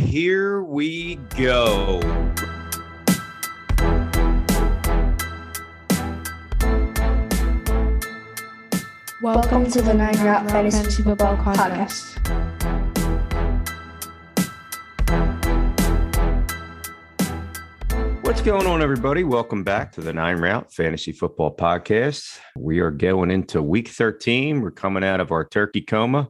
here we go. Welcome to the 9 Route Fantasy Football Podcast. What's going on, everybody? Welcome back to the 9 Route Fantasy Football Podcast. We are going into week 13. We're coming out of our turkey coma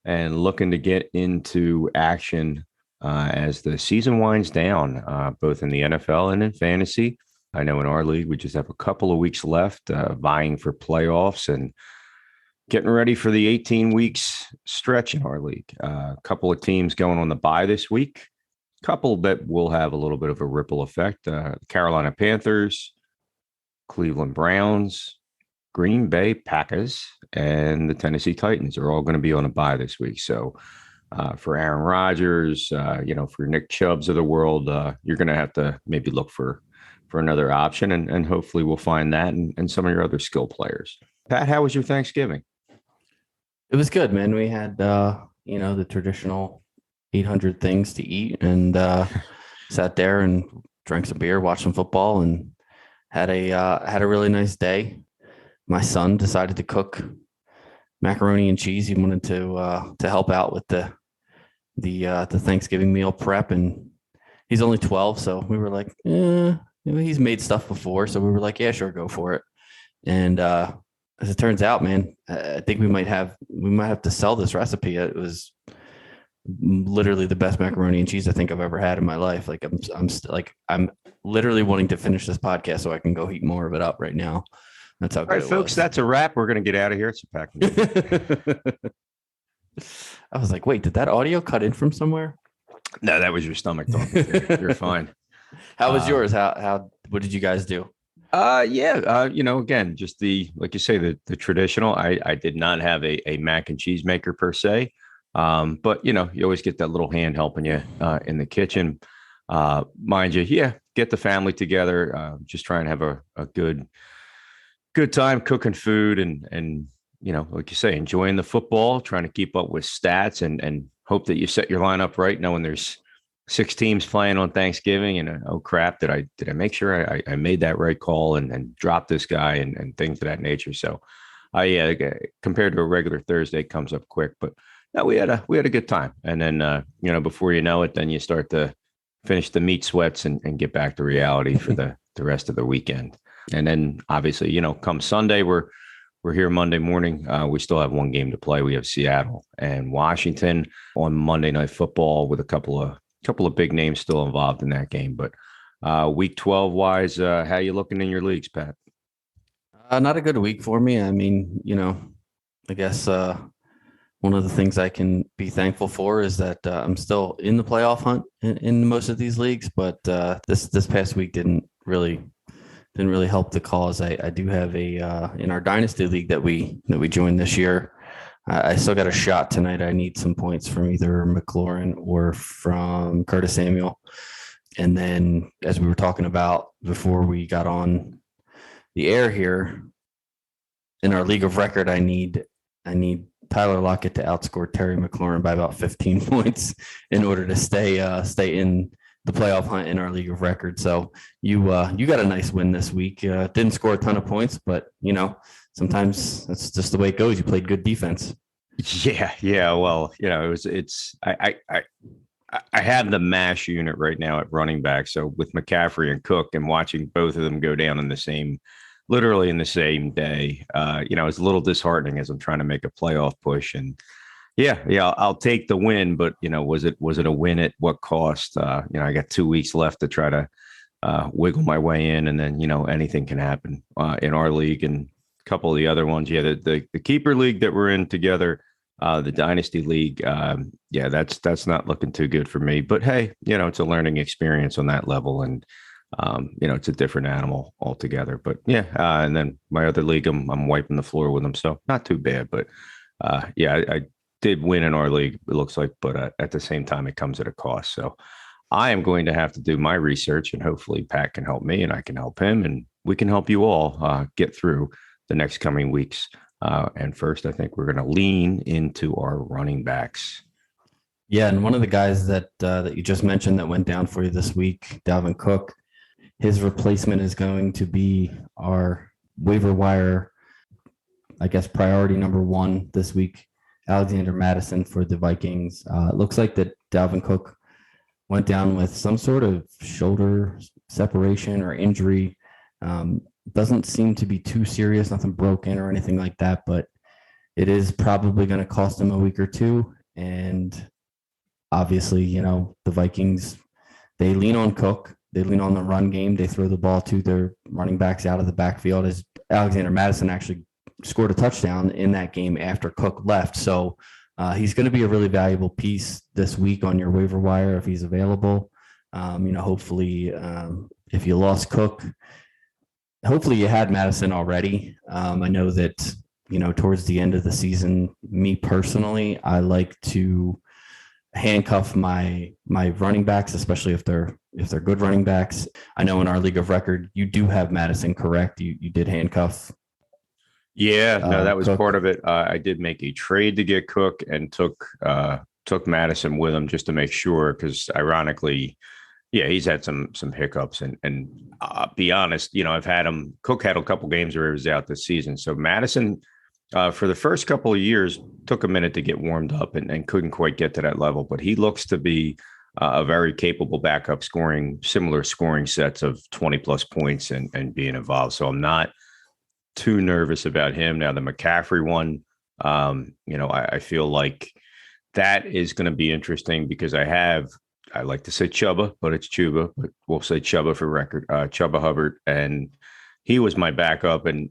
and looking to get into action as the season winds down, both in the NFL and in fantasy. I know in our league, we just have a couple of weeks left vying for playoffs and getting ready for the 18 weeks stretch in our league. A couple of teams going on the bye this week. A couple that will have a little bit of a ripple effect. Carolina Panthers, Cleveland Browns, Green Bay Packers, and the Tennessee Titans are all going to be on a bye this week. So for Aaron Rodgers, for Nick Chubbs of the world, you're going to have to maybe look for another option, and hopefully we'll find that and some of your other skill players. Pat, how was your Thanksgiving? It was good, man. We had, the traditional 800 things to eat and sat there and drank some beer, watched some football, and had a really nice day. My son decided to cook macaroni and cheese. He wanted to help out with the Thanksgiving meal prep, and he's only 12, so we were like, he's made stuff before, so we were like, yeah, sure, go for it. And as it turns out, man, I think we might have to sell this recipe. It was literally the best macaroni and cheese I think I've ever had in my life. Like I'm literally wanting to finish this podcast so I can go heat more of it up right now. That's how good. All right, folks, that's a wrap. We're going to get out of here. It's a pack. I was like, wait, did that audio cut in from somewhere? No, that was your stomach talking. You're fine. How was yours? What did you guys do? Again, just like you say, the traditional. I did not have a mac and cheese maker per se. But you always get that little hand helping you in the kitchen. Mind you, get the family together, just try and have a good time cooking food and like you say, enjoying the football, trying to keep up with stats and hope that you set your lineup right, knowing there's 6 teams playing on Thanksgiving and oh crap, did I make sure I made that right call and dropped this guy and things of that nature. So compared to a regular Thursday, it comes up quick, but no, we had a good time. And then before you know it, then you start to finish the meat sweats and get back to reality for the rest of the weekend. And then obviously, come Sunday, we're here Monday morning. We still have one game to play. We have Seattle and Washington on Monday Night Football with a couple of big names still involved in that game. But week 12 wise, how you looking in your leagues, Pat? Not a good week for me. I mean, I guess one of the things I can be thankful for is that I'm still in the playoff hunt in most of these leagues. But this past week didn't really help the cause. I do have in our dynasty league that we joined this year. I still got a shot tonight. I need some points from either McLaurin or from Curtis Samuel. And then, as we were talking about before we got on the air here, in our league of record, I need Tyler Lockett to outscore Terry McLaurin by about 15 points in order to stay in the playoff hunt in our league of record. So you got a nice win this week. Didn't score a ton of points, but sometimes that's just the way it goes. You played good defense. Yeah. Well, I have the MASH unit right now at running back. So with McCaffrey and Cook and watching both of them go down literally in the same day, it's a little disheartening as I'm trying to make a playoff push. And I'll take the win, but was it a win at what cost? I got 2 weeks left to try to wiggle my way in, and then anything can happen in our league and a couple of the other ones. The keeper league that we're in together, the dynasty league. That's not looking too good for me. But hey, it's a learning experience on that level, and it's a different animal altogether. But and then my other league, I'm wiping the floor with them, so not too bad. But I did win in our league, it looks like, but at the same time, it comes at a cost. So I am going to have to do my research, and hopefully Pat can help me and I can help him, and we can help you all get through the next coming weeks. And first, I think we're going to lean into our running backs. Yeah, and one of the guys that you just mentioned that went down for you this week, Dalvin Cook, his replacement is going to be our waiver wire, I guess, priority number one this week, Alexander Madison for the Vikings. It looks like that Dalvin Cook went down with some sort of shoulder separation or injury. Doesn't seem to be too serious, nothing broken or anything like that, but it is probably going to cost him a week or two. And obviously, the Vikings, they lean on Cook. They lean on the run game. They throw the ball to their running backs out of the backfield. As Alexander Madison actually scored a touchdown in that game after Cook left. So he's going to be a really valuable piece this week on your waiver wire if he's available. Hopefully, if you lost Cook, hopefully you had Madison already. I know that, towards the end of the season, me personally, I like to handcuff my running backs, especially if they're good running backs. I know in our league of record, you do have Madison, correct? You did handcuff. Yeah, no, that was Cook. part of it. I did make a trade to get Cook and took Madison with him just to make sure, because ironically, yeah, he's had some hiccups and be honest, I've had him. Cook had a couple games where he was out this season, so Madison for the first couple of years took a minute to get warmed up and couldn't quite get to that level, but he looks to be a very capable backup, scoring similar scoring sets of 20 plus points and being involved. So I'm not too nervous about him. Now the McCaffrey one, I feel like that is going to be interesting because I like to say Chuba, but it's Chuba, but we'll say Chuba for record, Chuba Hubbard. And he was my backup and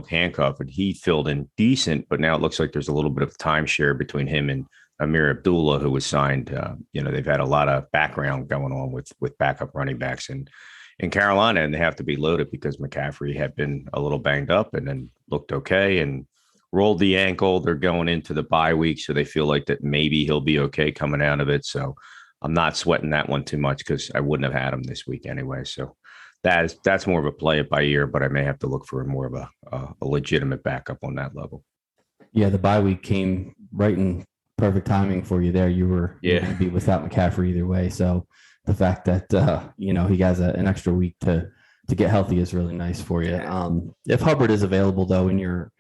handcuff, and he filled in decent, but now it looks like there's a little bit of timeshare between him and Amir Abdullah, who was signed. They've had a lot of background going on with backup running backs in Carolina, and they have to be loaded because McCaffrey had been a little banged up and then looked okay and rolled the ankle. They're going into the bye week, so they feel like that maybe he'll be okay coming out of it. So I'm not sweating that one too much because I wouldn't have had him this week anyway. So that's more of a play it by ear, but I may have to look for more of a legitimate backup on that level. Yeah, the bye week came right in perfect timing for you there. You were going to be without McCaffrey either way. So the fact that he has an extra week to get healthy is really nice for you. If Hubbard is available though in your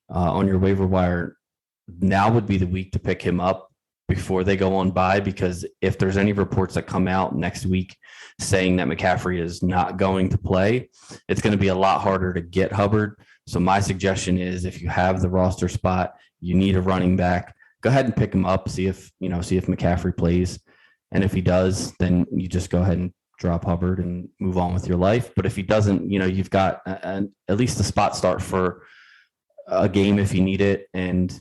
on your waiver wire, now would be the week to pick him up before they go on bye, because if there's any reports that come out next week saying that McCaffrey is not going to play, it's going to be a lot harder to get Hubbard. So my suggestion is, if you have the roster spot, you need a running back, go ahead and pick him up, see if McCaffrey plays. And if he does, then you just go ahead and drop Hubbard and move on with your life. But if he doesn't, you've got at least a spot start for a game if you need it. And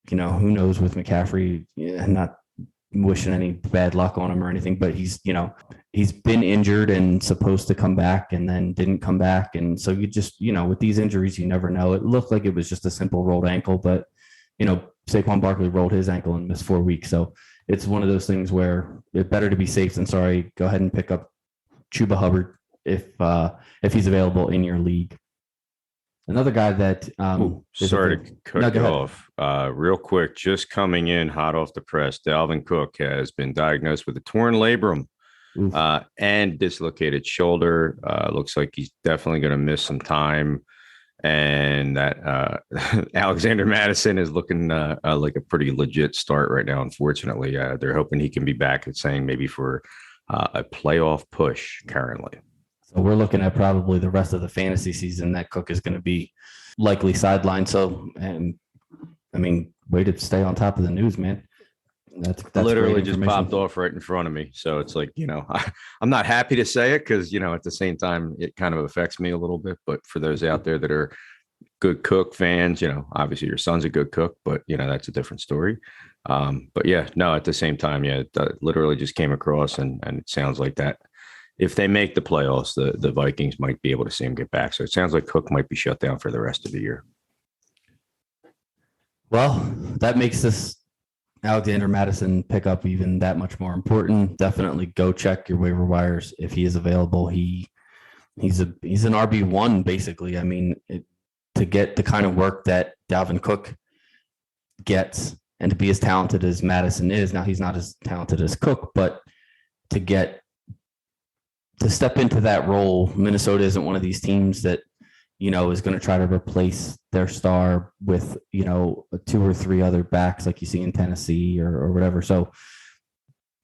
who knows with McCaffrey, not wishing any bad luck on him or anything, but he's been injured and supposed to come back and then didn't come back. And so you just, with these injuries, you never know. It looked like it was just a simple rolled ankle, but, Saquon Barkley rolled his ankle and missed 4 weeks. So it's one of those things where it's better to be safe than sorry. Go ahead and pick up Chuba Hubbard if he's available in your league. Another guy that sorry to cut you off real quick, just coming in hot off the press, Dalvin Cook has been diagnosed with a torn labrum and dislocated shoulder. Looks like he's definitely going to miss some time. And that Alexander Madison is looking like a pretty legit start right now. Unfortunately, they're hoping he can be back. It's saying maybe for a playoff push currently. So we're looking at probably the rest of the fantasy season that Cook is going to be likely sidelined. So, and I mean, way to stay on top of the news, man. That's literally just popped off right in front of me. So it's like, I'm not happy to say it because, at the same time, it kind of affects me a little bit. But for those out there that are good Cook fans, obviously your son's a good cook, but, that's a different story. But yeah, no, at the same time, it literally just came across and it sounds like that. If they make the playoffs, the Vikings might be able to see him get back. So it sounds like Cook might be shut down for the rest of the year. Well, that makes this Alexander Madison pickup even that much more important. Definitely go check your waiver wires if he is available. He's an RB1 basically. I mean, to get the kind of work that Dalvin Cook gets, and to be as talented as Madison is. Now he's not as talented as Cook, but to step into that role, Minnesota isn't one of these teams that, is going to try to replace their star with, 2 or 3 other backs like you see in Tennessee or whatever. So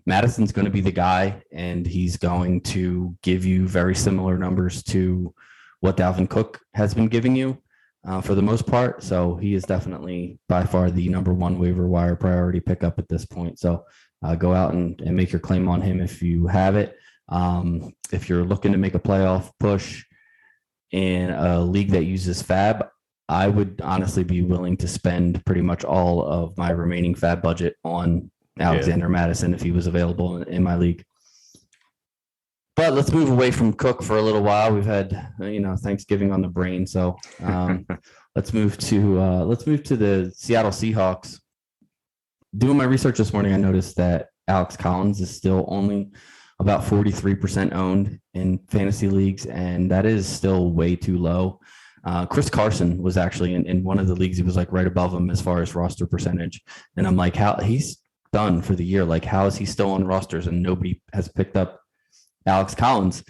Madison's going to be the guy, and he's going to give you very similar numbers to what Dalvin Cook has been giving you for the most part. So he is definitely by far the number 1 waiver wire priority pickup at this point. So go out and make your claim on him if you have it. If you're looking to make a playoff push in a league that uses fab, I would honestly be willing to spend pretty much all of my remaining fab budget on Alexander Madison if he was available in my league. But let's move away from Cook for a little while. We've had, Thanksgiving on the brain. So let's move to the Seattle Seahawks. Doing my research this morning, I noticed that Alex Collins is still only about 43% owned in fantasy leagues, and that is still way too low. Chris Carson was actually in one of the leagues. He was like right above him as far as roster percentage. And I'm like, how he's done for the year. Like, how is he still on rosters and nobody has picked up Alex Collins?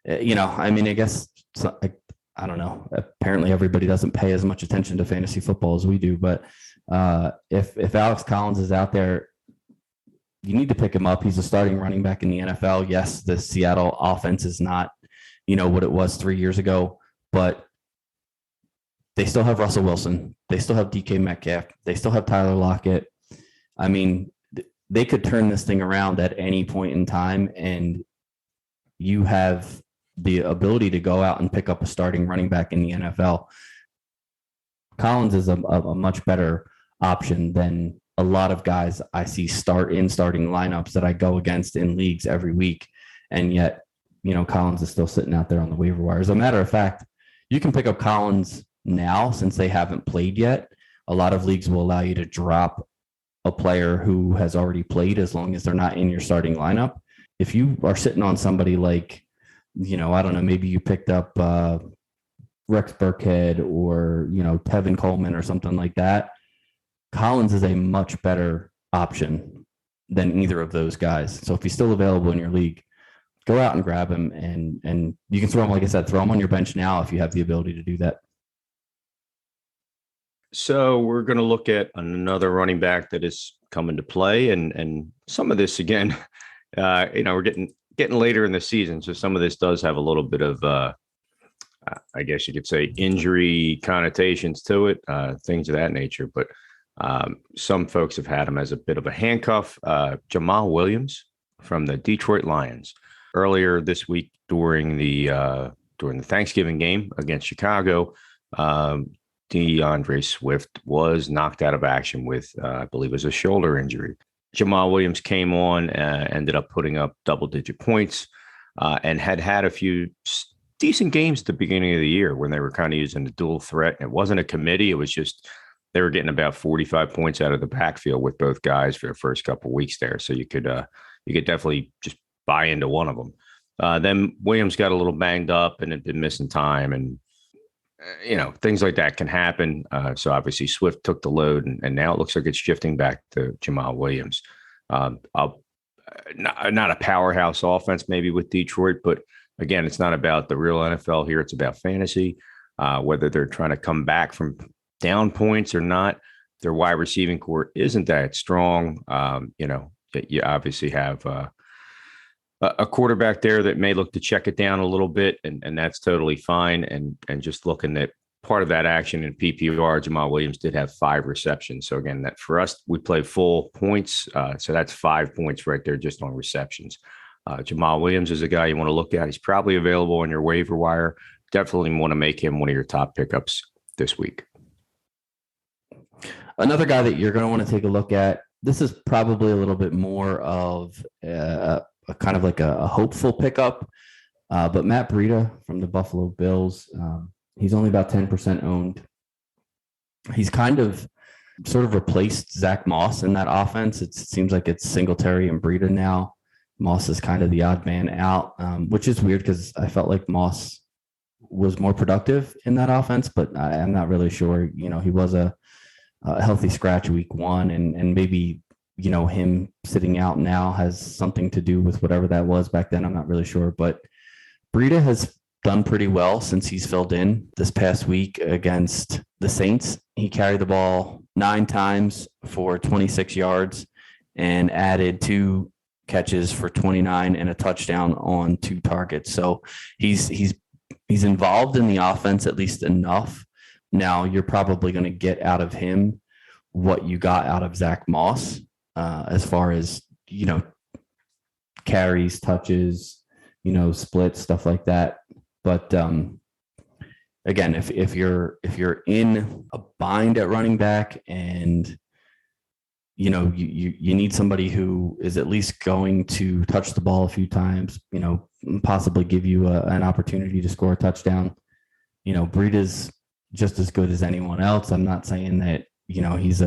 I guess, I don't know. Apparently everybody doesn't pay as much attention to fantasy football as we do. But if Alex Collins is out there, you need to pick him up. He's a starting running back in the NFL. Yes, the Seattle offense is not, what it was 3 years ago, but they still have Russell Wilson. They still have DK Metcalf. They still have Tyler Lockett. I mean, they could turn this thing around at any point in time, and you have the ability to go out and pick up a starting running back in the NFL. Collins is a much better option than a lot of guys I see starting lineups that I go against in leagues every week. And yet, Collins is still sitting out there on the waiver wire. As a matter of fact, you can pick up Collins now since they haven't played yet. A lot of leagues will allow you to drop a player who has already played as long as they're not in your starting lineup. If you are sitting on somebody like, I don't know, maybe you picked up Rex Burkhead or, Tevin Coleman or something like that, Collins is a much better option than either of those guys. So if he's still available in your league, go out and grab him, and you can throw him, like I said, throw him on your bench now if you have the ability to do that. So we're going to look at another running back that is coming to play, and some of this again, we're getting later in the season, so some of this does have a little bit of, I guess you could say, injury connotations to it, things of that nature. But some folks have had him as a bit of a handcuff. Jamal Williams from the Detroit Lions earlier this week during the Thanksgiving game against Chicago. DeAndre Swift was knocked out of action with, I believe it was a shoulder injury. Jamal Williams came on, ended up putting up double-digit points, and had a few decent games at the beginning of the year when they were kind of using the dual threat. It wasn't a committee. It was just they were getting about 45 points out of the backfield with both guys for the first couple of weeks there. So you could definitely just buy into one of them. Then Williams got a little banged up and had been missing time, and things like that can happen. So obviously Swift took the load, and now it looks like it's shifting back to Jamal Williams. Not a powerhouse offense maybe with Detroit, but again, it's not about the real NFL here. It's about fantasy, whether they're trying to come back from down points or not. Their wide receiving core isn't that strong. You obviously have a quarterback there that may look to check it down a little bit, and that's totally fine. And just looking at part of that action in PPR, Jamal Williams did have 5 receptions. So again, that for us, we play full points. So that's 5 points right there just on receptions. Jamal Williams is a guy you want to look at. He's probably available on your waiver wire. Definitely want to make him one of your top pickups this week. Another guy that you're going to want to take a look at, this is probably a little bit more of a kind of like a hopeful pickup, but Matt Breida from the Buffalo Bills, he's only about 10% owned. He's kind of sort of replaced Zach Moss in that offense. It seems like it's Singletary and Breida now. Moss is kind of the odd man out, which is weird because I felt like Moss was more productive in that offense, but I'm not really sure. He was a a healthy scratch week one, and maybe, him sitting out now has something to do with whatever that was back then. I'm not really sure, but Breida has done pretty well since he's filled in this past week against the Saints. He carried the ball 9 times for 26 yards and added 2 catches for 29 and a touchdown on 2 targets. So he's involved in the offense at least enough. Now you're probably going to get out of him what you got out of Zach Moss, as far as, carries, touches, splits, stuff like that. But again, if you're in a bind at running back and you need somebody who is at least going to touch the ball a few times, possibly give you an opportunity to score a touchdown. Breida's just as good as anyone else. I'm not saying that, he's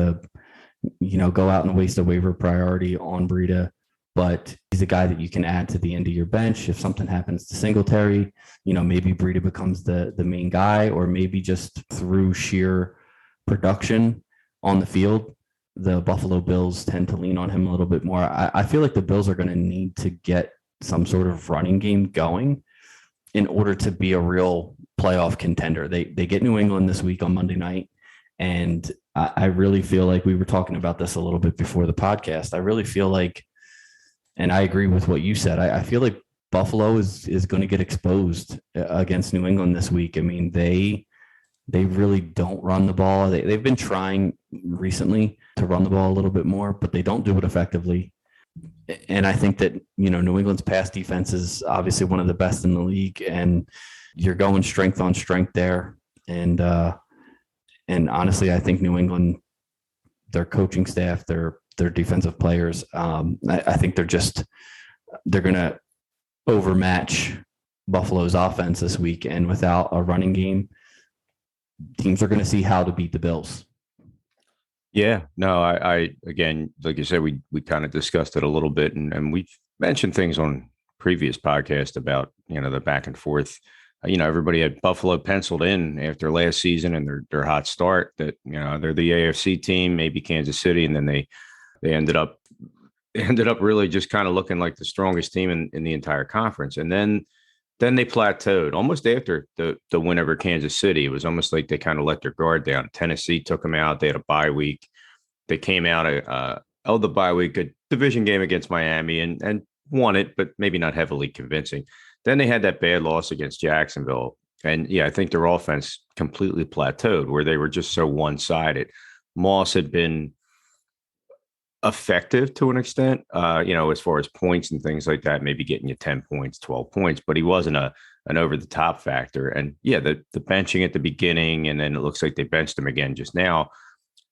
go out and waste a waiver priority on Breida, but he's a guy that you can add to the end of your bench. If something happens to Singletary, maybe Breida becomes the main guy, or maybe just through sheer production on the field, the Buffalo Bills tend to lean on him a little bit more. I feel like the Bills are going to need to get some sort of running game going in order to be a real playoff contender. They get New England this week on Monday night. And I really feel like, we were talking about this a little bit before the podcast, I really feel like, and I agree with what you said, I feel like Buffalo is going to get exposed against New England this week. I mean, they really don't run the ball. They've been trying recently to run the ball a little bit more, but they don't do it effectively. And I think that, New England's pass defense is obviously one of the best in the league, and you're going strength on strength there. And honestly, I think New England, their coaching staff, their defensive players, I think they're going to overmatch Buffalo's offense this week. And without a running game, teams are going to see how to beat the Bills. Yeah, no, I again, like you said, we kind of discussed it a little bit, and we've mentioned things on previous podcasts about, the back and forth. Everybody had Buffalo penciled in after last season and their hot start that, they're the AFC team, maybe Kansas City. And then they ended up really just kind of looking like the strongest team in the entire conference. And then they plateaued almost after the win over Kansas City. It was almost like they kind of let their guard down. Tennessee took them out. They had a bye week. They came out of the bye week, a division game against Miami, and won it, but maybe not heavily convincing. Then they had that bad loss against Jacksonville. And I think their offense completely plateaued, where they were just so one-sided. Moss had been effective to an extent, as far as points and things like that, maybe getting you 10 points, 12 points, but he wasn't an over-the-top factor. And the benching at the beginning, and then it looks like they benched him again just now.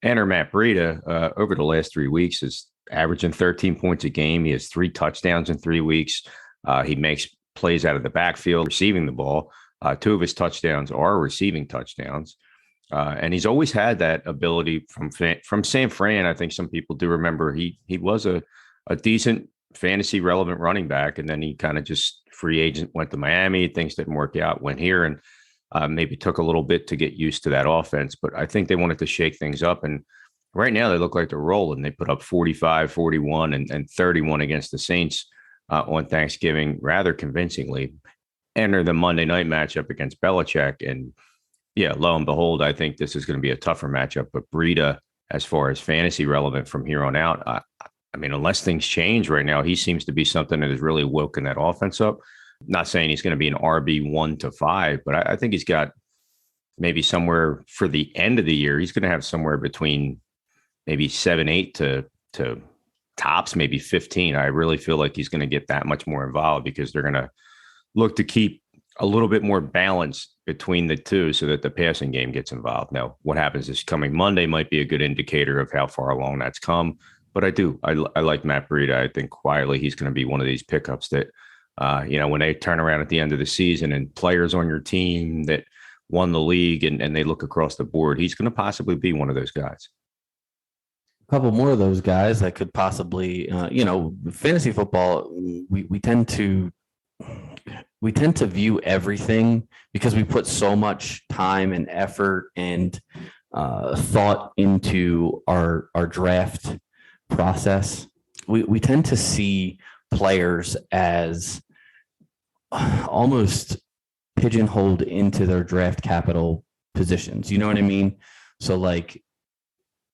Enter Matt Breida over the last 3 weeks is averaging 13 points a game. He has 3 touchdowns in 3 weeks. He makes plays out of the backfield, receiving the ball. 2 of his touchdowns are receiving touchdowns. And he's always had that ability from San Fran. I think some people do remember he was a decent fantasy relevant running back. And then he kind of just free agent, went to Miami. Things didn't work out, went here, and maybe took a little bit to get used to that offense. But I think they wanted to shake things up. And right now they look like they're rolling. They put up 45, 41 and 31 against the Saints on Thanksgiving rather convincingly. Enter the Monday night matchup against Belichick. And lo and behold, I think this is going to be a tougher matchup. But Breida, as far as fantasy relevant from here on out, I mean, unless things change right now, he seems to be something that has really woken that offense up. Not saying he's going to be an RB 1 to 5, but I think he's got maybe somewhere for the end of the year, he's going to have somewhere between maybe 7, 8 to tops, maybe 15. I really feel like he's going to get that much more involved because they're going to look to keep a little bit more balance between the two so that the passing game gets involved. Now, what happens this coming Monday might be a good indicator of how far along that's come. But I like Matt Breida. I think quietly he's going to be one of these pickups that, when they turn around at the end of the season and players on your team that won the league and they look across the board, he's going to possibly be one of those guys. A couple more of those guys that could possibly, fantasy football, we tend to view everything because we put so much time and effort and thought into our draft process. We tend to see players as almost pigeonholed into their draft capital positions. You know what I mean? So like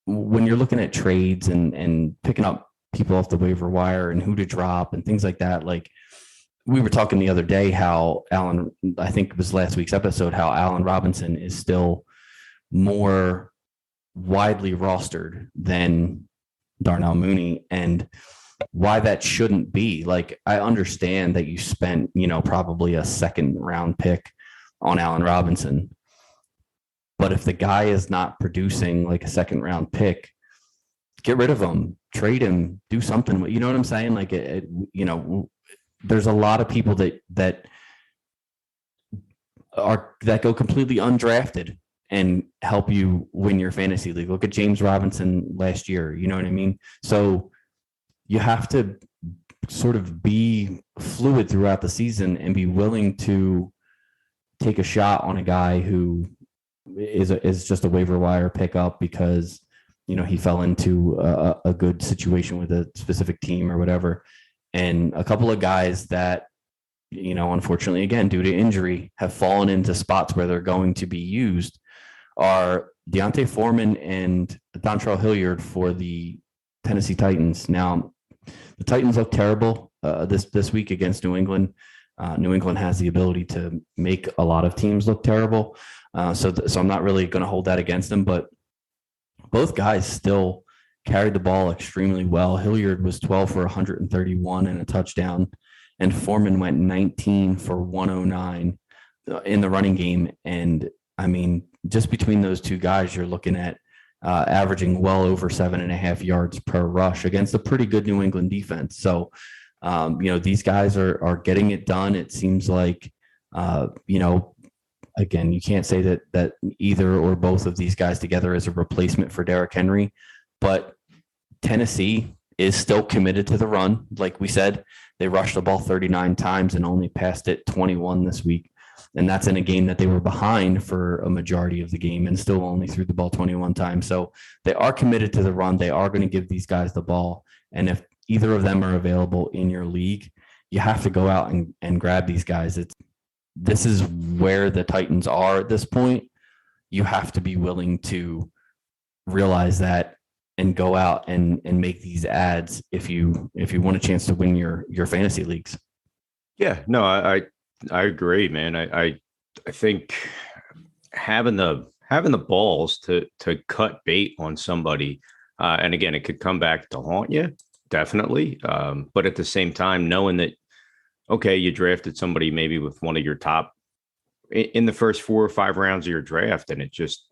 when you're looking at trades and picking up people off the waiver wire and who to drop and things like that, like we were talking the other day how I think it was last week's episode, how Allen Robinson is still more widely rostered than Darnell Mooney, and why that shouldn't be. Like, I understand that you spent, probably a second round pick on Allen Robinson, but if the guy is not producing like a second round pick, get rid of him, trade him, do something. You know what I'm saying? Like, there's a lot of people that go completely undrafted and help you win your fantasy league. Look at James Robinson last year. You know what I mean? So you have to sort of be fluid throughout the season and be willing to take a shot on a guy who is just a waiver wire pickup because, he fell into a good situation with a specific team or whatever. And a couple of guys that, unfortunately, again, due to injury, have fallen into spots where they're going to be used are Deontay Foreman and Dontrell Hilliard for the Tennessee Titans. Now, the Titans look terrible this week against New England. New England has the ability to make a lot of teams look terrible. So I'm not really going to hold that against them, but both guys still carried the ball extremely well. Hilliard was 12 for 131 and a touchdown, and Foreman went 19 for 109 in the running game. And I mean, just between those two guys, you're looking at averaging well over 7.5 yards per rush against a pretty good New England defense. So, these guys are getting it done. It seems like, again, you can't say that either or both of these guys together is a replacement for Derrick Henry, but Tennessee is still committed to the run. Like we said, they rushed the ball 39 times and only passed it 21 this week. And that's in a game that they were behind for a majority of the game and still only threw the ball 21 times. So they are committed to the run. They are going to give these guys the ball. And if either of them are available in your league, you have to go out and grab these guys. This is where the Titans are at this point. You have to be willing to realize that and go out and make these ads if you want a chance to win your fantasy leagues. Yeah, no, I agree, man. I think having the balls to cut bait on somebody, and again, it could come back to haunt you, definitely. But at the same time, knowing that, okay, you drafted somebody maybe with one of your top in the first 4 or 5 rounds of your draft, and it just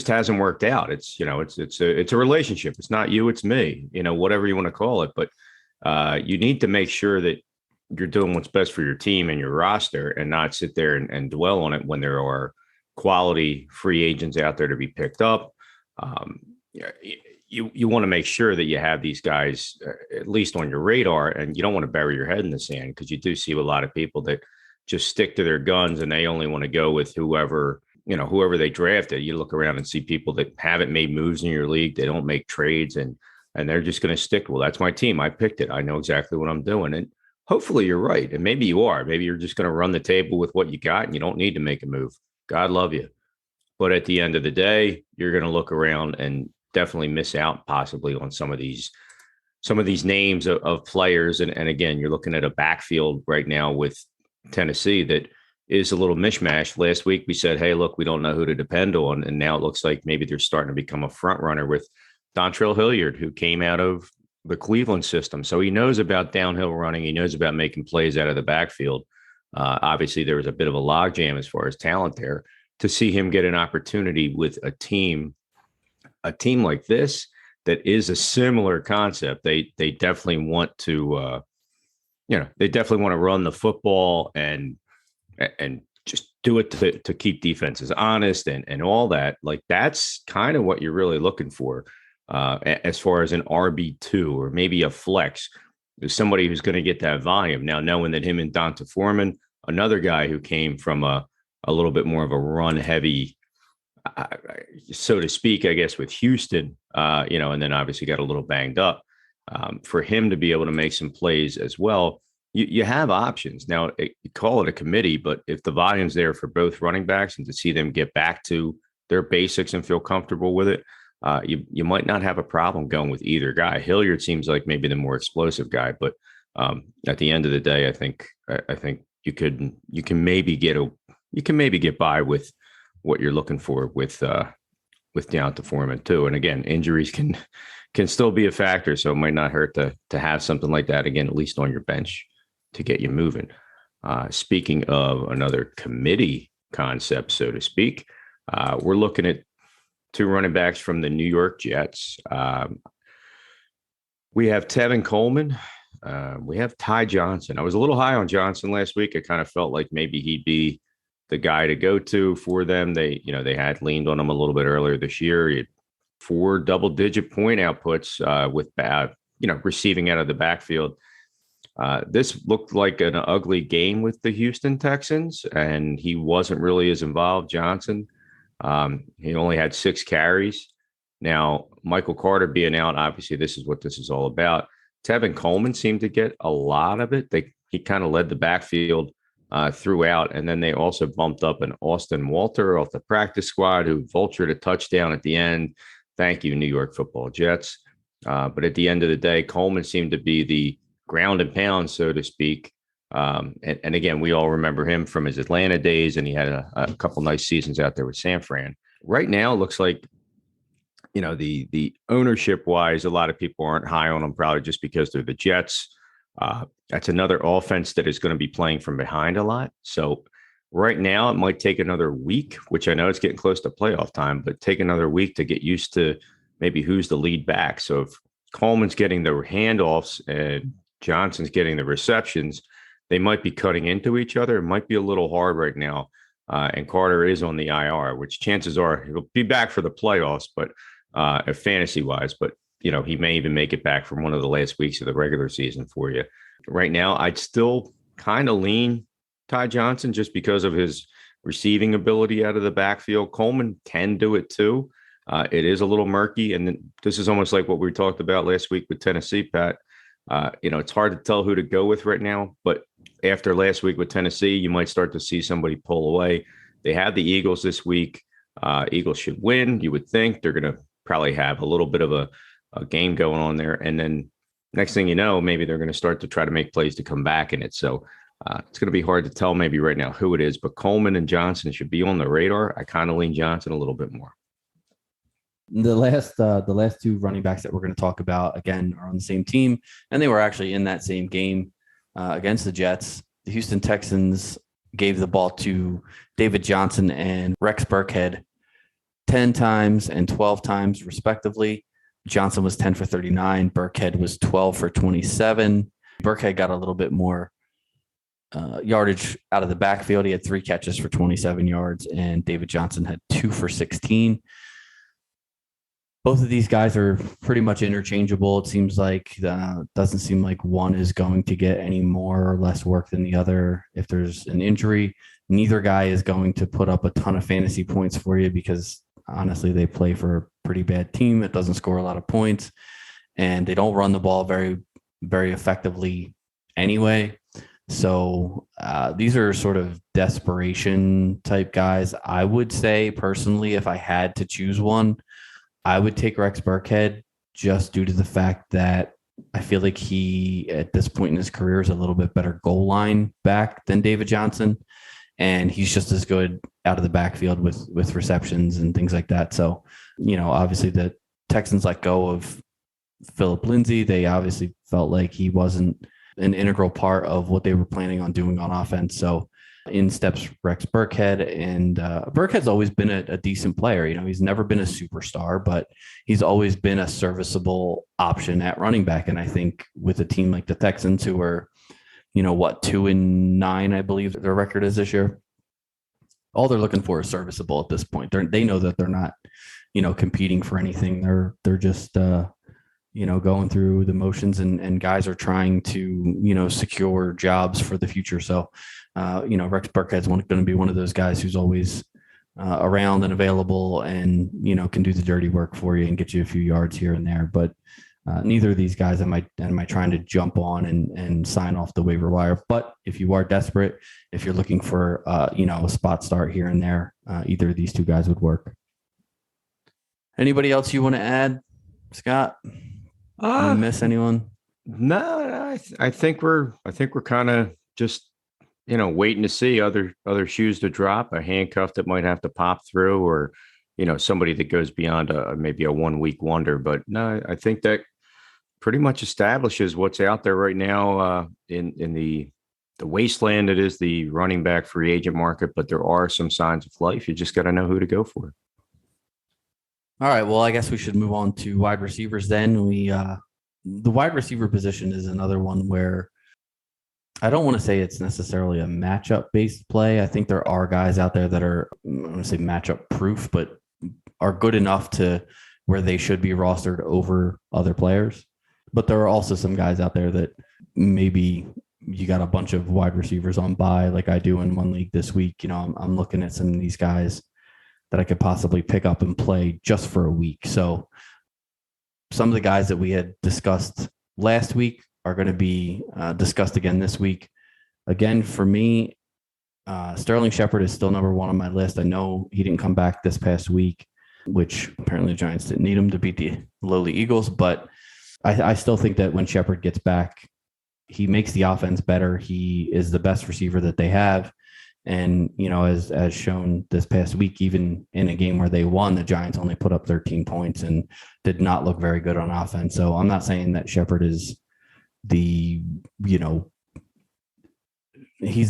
hasn't worked out. It's a relationship. It's not you, it's me. Whatever you want to call it, but you need to make sure that you're doing what's best for your team and your roster, and not sit there and dwell on it when there are quality free agents out there to be picked up. You want to make sure that you have these guys at least on your radar, and you don't want to bury your head in the sand, because you do see a lot of people that just stick to their guns and they only want to go with whoever they drafted. You look around and see people that haven't made moves in your league. They don't make trades, and they're just going to stick. Well, that's my team. I picked it. I know exactly what I'm doing. And hopefully you're right. And maybe you are. Maybe you're just going to run the table with what you got and you don't need to make a move. God love you. But at the end of the day, you're going to look around and definitely miss out possibly on some of these names of players. And again, you're looking at a backfield right now with Tennessee that is a little mishmash. Last week we said, hey, look, we don't know who to depend on. And now it looks like maybe they're starting to become a front runner with Dontrell Hilliard, who came out of the Cleveland system. So he knows about downhill running. He knows about making plays out of the backfield. Obviously, there was a bit of a logjam as far as talent there. To see him get an opportunity with a team like this that is a similar concept, they definitely want to, they definitely want to run the football and just do it to keep defenses honest and all that. Like, that's kind of what you're really looking for. As far as an RB2 or maybe a flex, is somebody who's going to get that volume. Now, knowing that him and Donta Foreman, another guy who came from a little bit more of a run heavy so to speak, I guess, with Houston, and then obviously got a little banged up. For him to be able to make some plays as well, you have options. Now, you call it a committee, but if the volume's there for both running backs and to see them get back to their basics and feel comfortable with it, you might not have a problem going with either guy. Hilliard seems like maybe the more explosive guy, but at the end of the day, I think you can maybe get by with what you're looking for with Deonta Foreman too. And again, injuries can still be a factor, so it might not hurt to have something like that again, at least on your bench to get you moving. Speaking of another committee concept, so to speak, we're looking at two running backs from the New York Jets. We have Tevin Coleman. We have Ty Johnson. I was a little high on Johnson last week. I kind of felt like maybe he'd be the guy to go to for them. They had leaned on him a little bit earlier this year. He had 4 double-digit point outputs with receiving out of the backfield. This looked like an ugly game with the Houston Texans, and he wasn't really as involved, Johnson. He only had 6 carries. Now, Michael Carter being out, obviously this is what this is all about. Tevin Coleman seemed to get a lot of it. He kind of led the backfield throughout, and then they also bumped up an Austin Walter off the practice squad who vultured a touchdown at the end. Thank you, New York Football Jets. But at the end of the day, Coleman seemed to be the ground and pound, so to speak. And again, we all remember him from his Atlanta days, and he had a couple nice seasons out there with San Fran. Right now, it looks like, the ownership wise, a lot of people aren't high on him, probably just because they're the Jets. That's another offense that is going to be playing from behind a lot. So right now, it might take another week, which I know it's getting close to playoff time, but take another week to get used to maybe who's the lead back. So if Coleman's getting the handoffs and Johnson's getting the receptions, they might be cutting into each other. It might be a little hard right now. And Carter is on the IR, which chances are he'll be back for the playoffs, but fantasy wise, but he may even make it back from one of the last weeks of the regular season for you. Right now, I'd still kind of lean Ty Johnson just because of his receiving ability out of the backfield. Coleman can do it too. It is a little murky. And this is almost like what we talked about last week with Tennessee, Pat. It's hard to tell who to go with right now, but after last week with Tennessee, you might start to see somebody pull away. They have the Eagles this week. Eagles should win. You would think they're going to probably have a little bit of a game going on there. And then next thing you know, maybe they're going to start to try to make plays to come back in it. So it's going to be hard to tell maybe right now who it is, but Coleman and Johnson should be on the radar. I kind of lean Johnson a little bit more. The last 2 running backs that we're going to talk about again are on the same team, and they were actually in that same game against the Jets. The Houston Texans gave the ball to David Johnson and Rex Burkhead 10 times and 12 times respectively. Johnson was 10 for 39. Burkhead was 12 for 27. Burkhead got a little bit more yardage out of the backfield. He had 3 catches for 27 yards, and David Johnson had 2 for 16. Both of these guys are pretty much interchangeable. It seems like doesn't seem like one is going to get any more or less work than the other. If there's an injury, neither guy is going to put up a ton of fantasy points for you because honestly, they play for a pretty bad team that doesn't score a lot of points, and they don't run the ball very, very effectively anyway. So these are sort of desperation type guys. I would say personally, if I had to choose one, I would take Rex Burkhead just due to the fact that I feel like he, at this point in his career, is a little bit better goal line back than David Johnson. And he's just as good out of the backfield with receptions and things like that. So, obviously the Texans let go of Phillip Lindsay. They obviously felt like he wasn't an integral part of what they were planning on doing on offense. So in steps Rex Burkhead, and Burkhead's always been a decent player. He's never been a superstar, but he's always been a serviceable option at running back. And I think with a team like the Texans, who are, 2-9, I believe their record is this year, all they're looking for is serviceable at this point. They know that they're not, competing for anything. They're just, going through the motions, and guys are trying to, secure jobs for the future. So, Rex Burkhead's going to be one of those guys who's always around and available and, can do the dirty work for you and get you a few yards here and there. But neither of these guys am I trying to jump on and sign off the waiver wire. But if you are desperate, if you're looking for, a spot start here and there, either of these two guys would work. Anybody else you want to add, Scott? Miss anyone? No, I think we're kind of just waiting to see other shoes to drop, a handcuff that might have to pop through, or somebody that goes beyond maybe a 1 week wonder. But no, I think that pretty much establishes what's out there right now in the wasteland that is the running back free agent market. But there are some signs of life. You just got to know who to go for. All right. Well, I guess we should move on to wide receivers then. The wide receiver position is another one where I don't want to say it's necessarily a matchup based play. I think there are guys out there that are, I don't want to say matchup proof, but are good enough to where they should be rostered over other players. But there are also some guys out there that maybe you got a bunch of wide receivers on bye, like I do in one league this week. I'm looking at some of these guys that I could possibly pick up and play just for a week. So some of the guys that we had discussed last week are going to be discussed again this week. Again, for me, Sterling Shepard is still number one on my list. I know he didn't come back this past week, which apparently the Giants didn't need him to beat the lowly Eagles. But I still think that when Shepard gets back, he makes the offense better. He is the best receiver that they have. And, as shown this past week, even in a game where they won, the Giants only put up 13 points and did not look very good on offense. So I'm not saying that Shepard is he's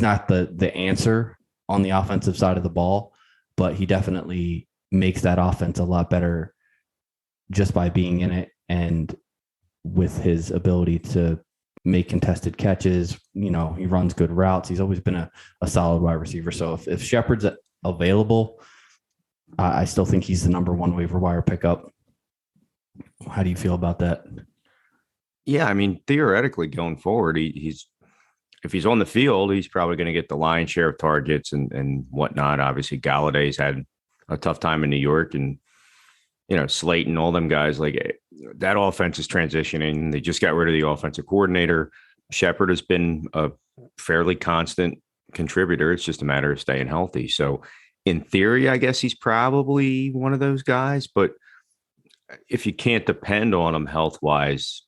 not the answer on the offensive side of the ball, but he definitely makes that offense a lot better just by being in it and with his ability to make contested catches. He runs good routes. He's always been a solid wide receiver. So if Shepard's available, I still think he's the number one waiver wire pickup. How do you feel about that? Yeah, I mean, theoretically going forward, he's if he's on the field, he's probably going to get the lion's share of targets and whatnot. Obviously, Galladay's had a tough time in New York, and Slayton, all them guys, like that offense is transitioning. They just got rid of the offensive coordinator. Shepard has been a fairly constant contributor. It's just a matter of staying healthy. So in theory, I guess he's probably one of those guys, but if you can't depend on him health-wise,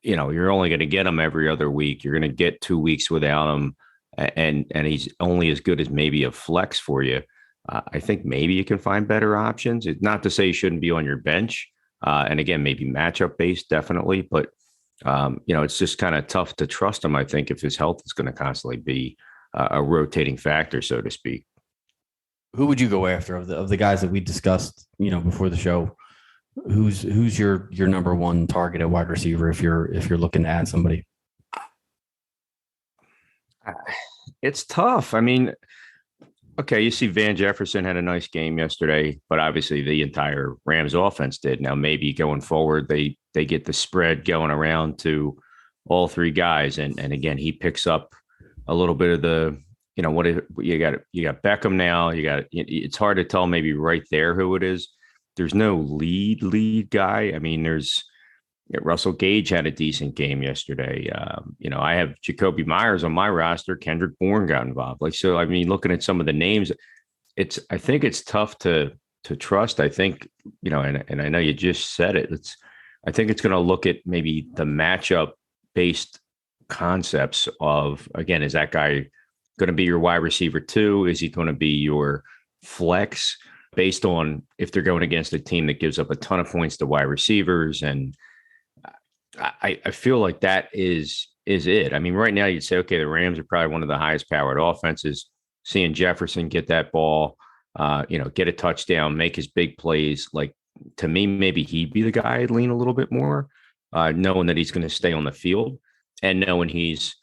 you're only going to get him every other week. You're going to get 2 weeks without him, and he's only as good as maybe a flex for you. I think maybe you can find better options. It's not to say you shouldn't be on your bench. And again, maybe matchup based, definitely. But, it's just kind of tough to trust him, I think, if his health is going to constantly be a rotating factor, so to speak. Who would you go after of the guys that we discussed, before the show? Who's your number one target at wide receiver if you're looking to add somebody? It's tough. I mean, okay, you see Van Jefferson had a nice game yesterday, but obviously the entire Rams offense did. Now maybe going forward, they get the spread going around to all three guys, and again he picks up a little bit of the what you got Beckham now. It's hard to tell maybe right there who it is. There's no lead guy. I mean, Russell Gage had a decent game yesterday. I have Jacoby Myers on my roster. Kendrick Bourne got involved. So, I mean, looking at some of the names, I think it's tough to trust. I think, and I know you just said it. I think it's going to look at maybe the matchup based concepts of, again, is that guy going to be your wide receiver too? Is he going to be your flex based on if they're going against a team that gives up a ton of points to wide receivers? And I feel like that is it. I mean, right now you'd say, okay, the Rams are probably one of the highest powered offenses. Seeing Jefferson get that ball, get a touchdown, make his big plays. Like, to me, maybe he'd be the guy I'd lean a little bit more, knowing that he's going to stay on the field and knowing he's,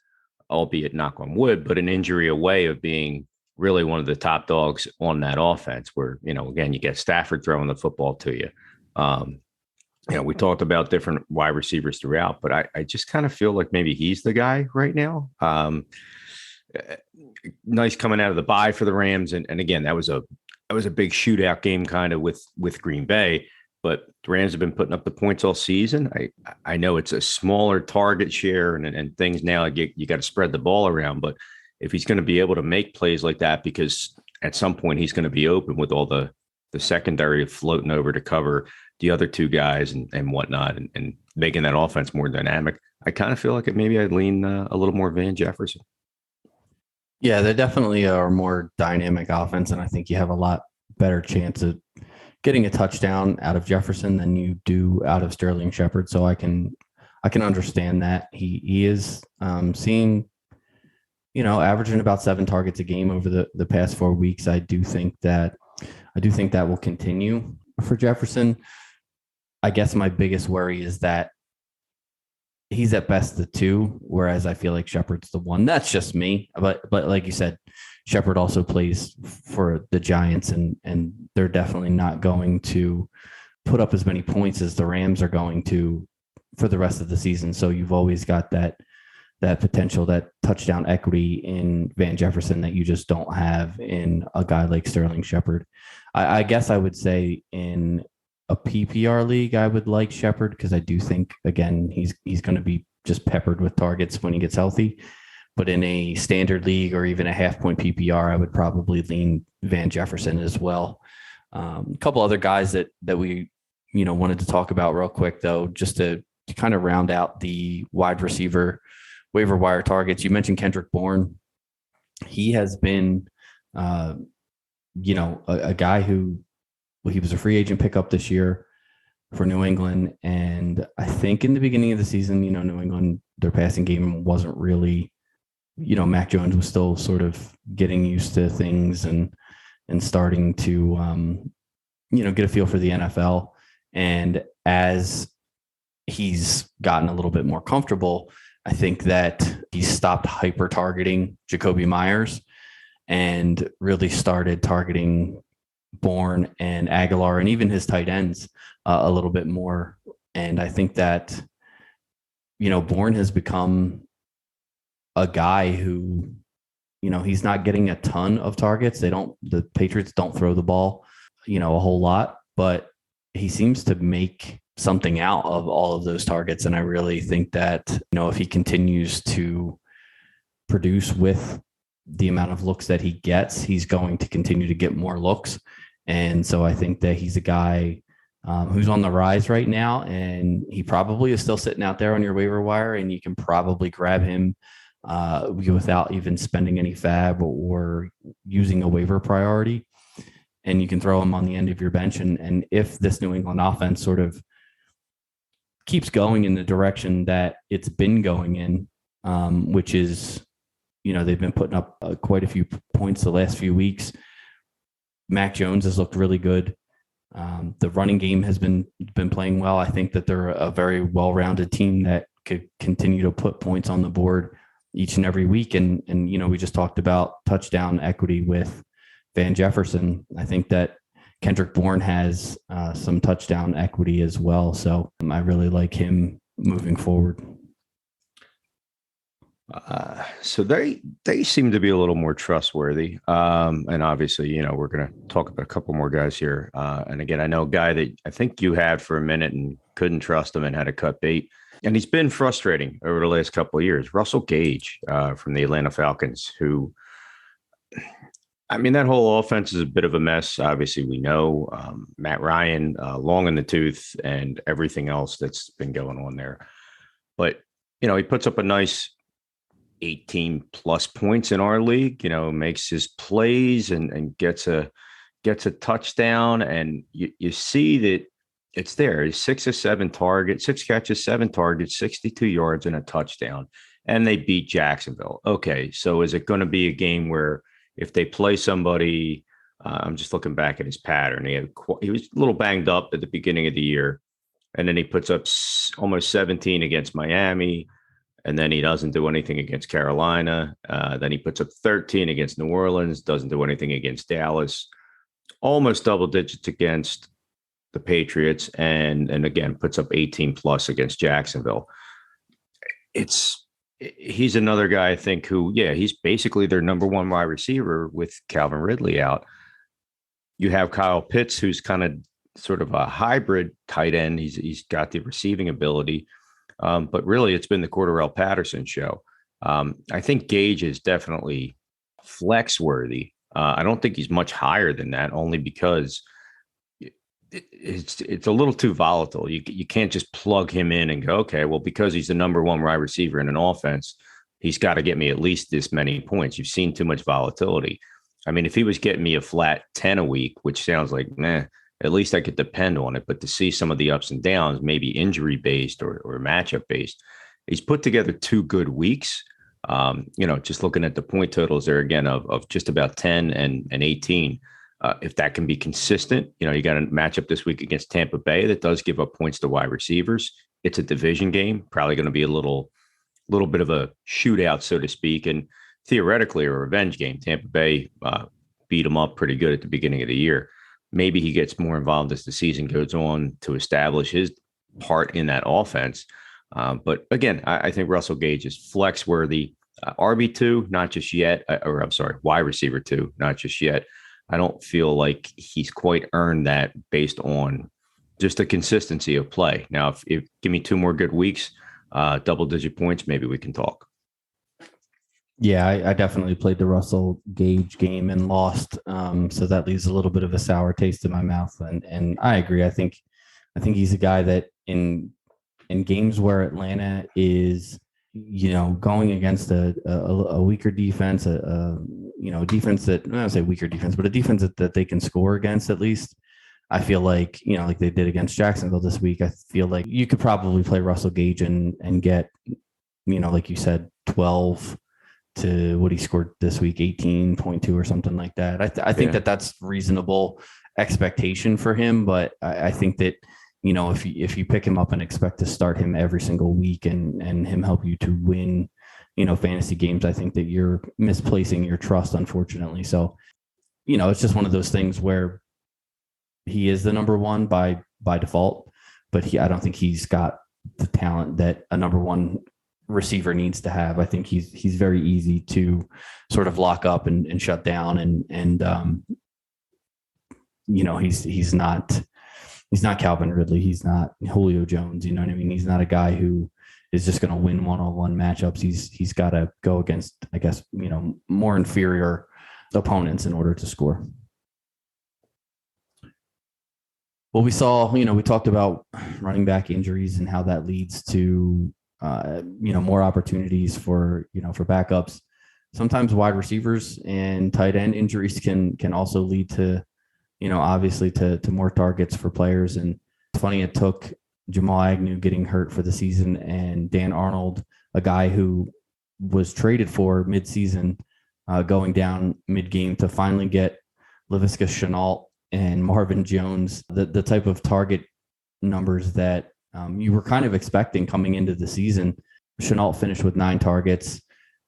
albeit knock on wood, but an injury away of being really one of the top dogs on that offense where, again, you get Stafford throwing the football to you. We talked about different wide receivers throughout, but I just kind of feel like maybe he's the guy right now. Nice coming out of the bye for the Rams. And again, that was a it was a big shootout game kind of with Green Bay, but the Rams have been putting up the points all season. I know it's a smaller target share and things now. You got to spread the ball around, but if he's going to be able to make plays like that, because at some point he's going to be open with all the secondary floating over to cover the other two guys and whatnot, and making that offense more dynamic. I kind of feel like maybe I'd lean a little more Van Jefferson. Yeah, they definitely are more dynamic offense, and I think you have a lot better chance of getting a touchdown out of Jefferson than you do out of Sterling Shepard. So I can understand that he is seeing, averaging about 7 targets a game over the past 4 weeks. I do think that will continue for Jefferson. I guess my biggest worry is that he's at best the 2, whereas I feel like Shepard's the 1. That's just me. But like you said, Shepard also plays for the Giants, and they're definitely not going to put up as many points as the Rams are going to for the rest of the season. So you've always got that potential, that touchdown equity in Van Jefferson that you just don't have in a guy like Sterling Shepard. I guess I would say in a PPR league, I would like Shepard because I do think, again, he's going to be just peppered with targets when he gets healthy. But in a standard league or even a half-point PPR, I would probably lean Van Jefferson as well. A couple other guys that we wanted to talk about real quick, though, just to kind of round out the wide receiver waiver wire targets. You mentioned Kendrick Bourne. He has been, a guy who, he was a free agent pickup this year for New England. And I think in the beginning of the season, New England, their passing game wasn't really, Mac Jones was still sort of getting used to things and starting to, get a feel for the NFL. And as he's gotten a little bit more comfortable, I think that he stopped hyper targeting Jacoby Myers and really started targeting Bourne and Aguilar and even his tight ends a little bit more. And I think that, Bourne has become a guy who, he's not getting a ton of targets. The Patriots don't throw the ball, a whole lot, but he seems to make something out of all of those targets. And I really think that, if he continues to produce with the amount of looks that he gets, he's going to continue to get more looks. And so I think that he's a guy who's on the rise right now, and he probably is still sitting out there on your waiver wire, and you can probably grab him without even spending any fab or using a waiver priority. And you can throw him on the end of your bench. And if this New England offense sort of keeps going in the direction that it's been going in, which is, they've been putting up quite a few points the last few weeks. Mac Jones has looked really good. The running game has been playing well. I think that they're a very well-rounded team that could continue to put points on the board each and every week. And we just talked about touchdown equity with Van Jefferson. I think that Kendrick Bourne has some touchdown equity as well. So I really like him moving forward. So they seem to be a little more trustworthy. And obviously, we're going to talk about a couple more guys here. And again, I know a guy that I think you had for a minute and couldn't trust him and had to cut bait. And he's been frustrating over the last couple of years. Russell Gage from the Atlanta Falcons, who, that whole offense is a bit of a mess. Obviously, we know Matt Ryan, long in the tooth, and everything else that's been going on there. But, he puts up a nice 18 plus points in our league, makes his plays and gets a touchdown. And you see that it's there. He's 6 catches, 7 targets, 62 yards and a touchdown. And they beat Jacksonville. Okay. So is it going to be a game where if they play somebody, I'm just looking back at his pattern. He was a little banged up at the beginning of the year, and then he puts up almost 17 against Miami. And then he doesn't do anything against Carolina. Then he puts up 13 against New Orleans, doesn't do anything against Dallas, almost double digits against the Patriots, and again, puts up 18 plus against Jacksonville. He's another guy, I think, who, he's basically their number one wide receiver with Calvin Ridley out. You have Kyle Pitts, who's kind of sort of a hybrid tight end. He's got the receiving ability, but really it's been the Cordarrelle Patterson show. I think Gage is definitely flex worthy. I don't think he's much higher than that, only because it's a little too volatile. You can't just plug him in and go, okay, well, because he's the number one wide receiver in an offense, he's got to get me at least this many points. You've seen too much volatility. I mean, if he was getting me a flat 10 a week, which sounds like, at least I could depend on it. But to see some of the ups and downs, maybe injury based or matchup based, he's put together 2 good weeks. Just looking at the point totals there again of just about 10 and 18. If that can be consistent, you got a matchup this week against Tampa Bay that does give up points to wide receivers. It's a division game, probably going to be a little bit of a shootout, so to speak, and theoretically a revenge game. Tampa Bay beat him up pretty good at the beginning of the year. Maybe he gets more involved as the season goes on to establish his part in that offense. But again, I think Russell Gage is flex worthy. RB2, not just yet, or I'm sorry, wide receiver 2, not just yet. I don't feel like he's quite earned that based on just the consistency of play. Now, if give me 2 more good weeks, double-digit points, maybe we can talk. Yeah, I definitely played the Russell Gage game and lost. So that leaves a little bit of a sour taste in my mouth. And I agree. I think he's a guy that in games where Atlanta is, going against a weaker defense, a defense that, I don't say weaker defense, but a defense that they can score against at least. I feel like, like they did against Jacksonville this week, I feel like you could probably play Russell Gage and get, like you said, 12 to what he scored this week, 18.2 or something like that. I think that's reasonable expectation for him, but I think that, if you pick him up and expect to start him every single week and him help you to win, fantasy games, I think that you're misplacing your trust, unfortunately. So, it's just one of those things where he is the number one by default, but I don't think he's got the talent that a number one receiver needs to have. I think he's very easy to sort of lock up and shut down. And he's not Calvin Ridley. He's not Julio Jones. You know what I mean? He's not a guy who is just going to win one-on-one matchups. He's got to go against, I guess, more inferior opponents in order to score. Well, we saw, we talked about running back injuries and how that leads to, more opportunities for backups. Sometimes wide receivers and tight end injuries can also lead to, obviously to more targets for players. And it's funny, it took Jamal Agnew getting hurt for the season and Dan Arnold, a guy who was traded for midseason, going down mid-game to finally get Laviska Shenault and Marvin Jones, the type of target numbers that you were kind of expecting coming into the season. Shenault finished with 9 targets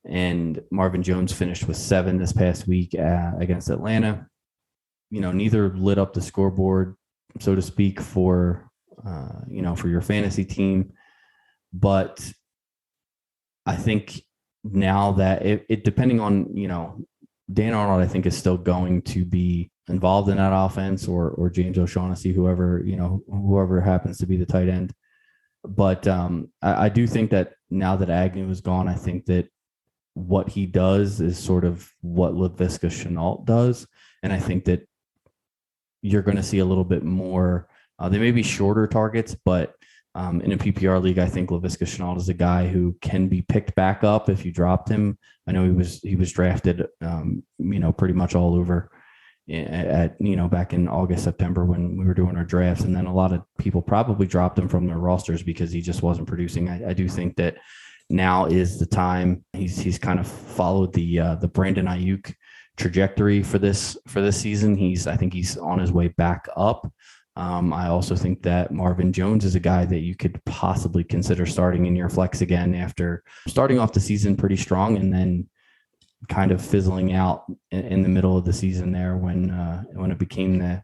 and Marvin Jones finished with 7 this past week against Atlanta. Neither lit up the scoreboard, so to speak, for your fantasy team. But I think now that it depending on, Dan Arnold, I think, is still going to be involved in that offense, or James O'Shaughnessy, whoever happens to be the tight end. But I do think that now that Agnew is gone, I think that what he does is sort of what Laviska Shenault does. And I think that you're going to see a little bit more. They may be shorter targets, but in a PPR league, I think Laviska Shenault is a guy who can be picked back up if you dropped him. I know he was drafted, pretty much all over at back in August, September when we were doing our drafts, and then a lot of people probably dropped him from their rosters because he just wasn't producing. I do think that now is the time. He's kind of followed the Brandon Ayuk trajectory for this season. I think he's on his way back up. I also think that Marvin Jones is a guy that you could possibly consider starting in your flex again after starting off the season pretty strong and then kind of fizzling out in the middle of the season there when it became the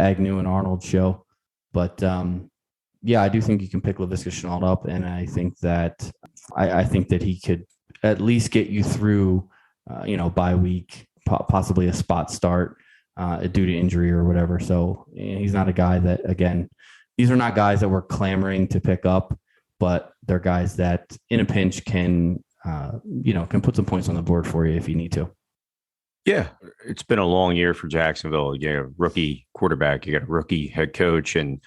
Agnew and Arnold show. But I do think you can pick Laviska Shenault up, and I think that he could at least get you through bye week, possibly a spot start. due to injury or whatever. So he's not a guy that, again, these are not guys that we're clamoring to pick up, but they're guys that in a pinch can put some points on the board for you if you need to. Yeah, it's been a long year for Jacksonville. You got a rookie quarterback, you got a rookie head coach, and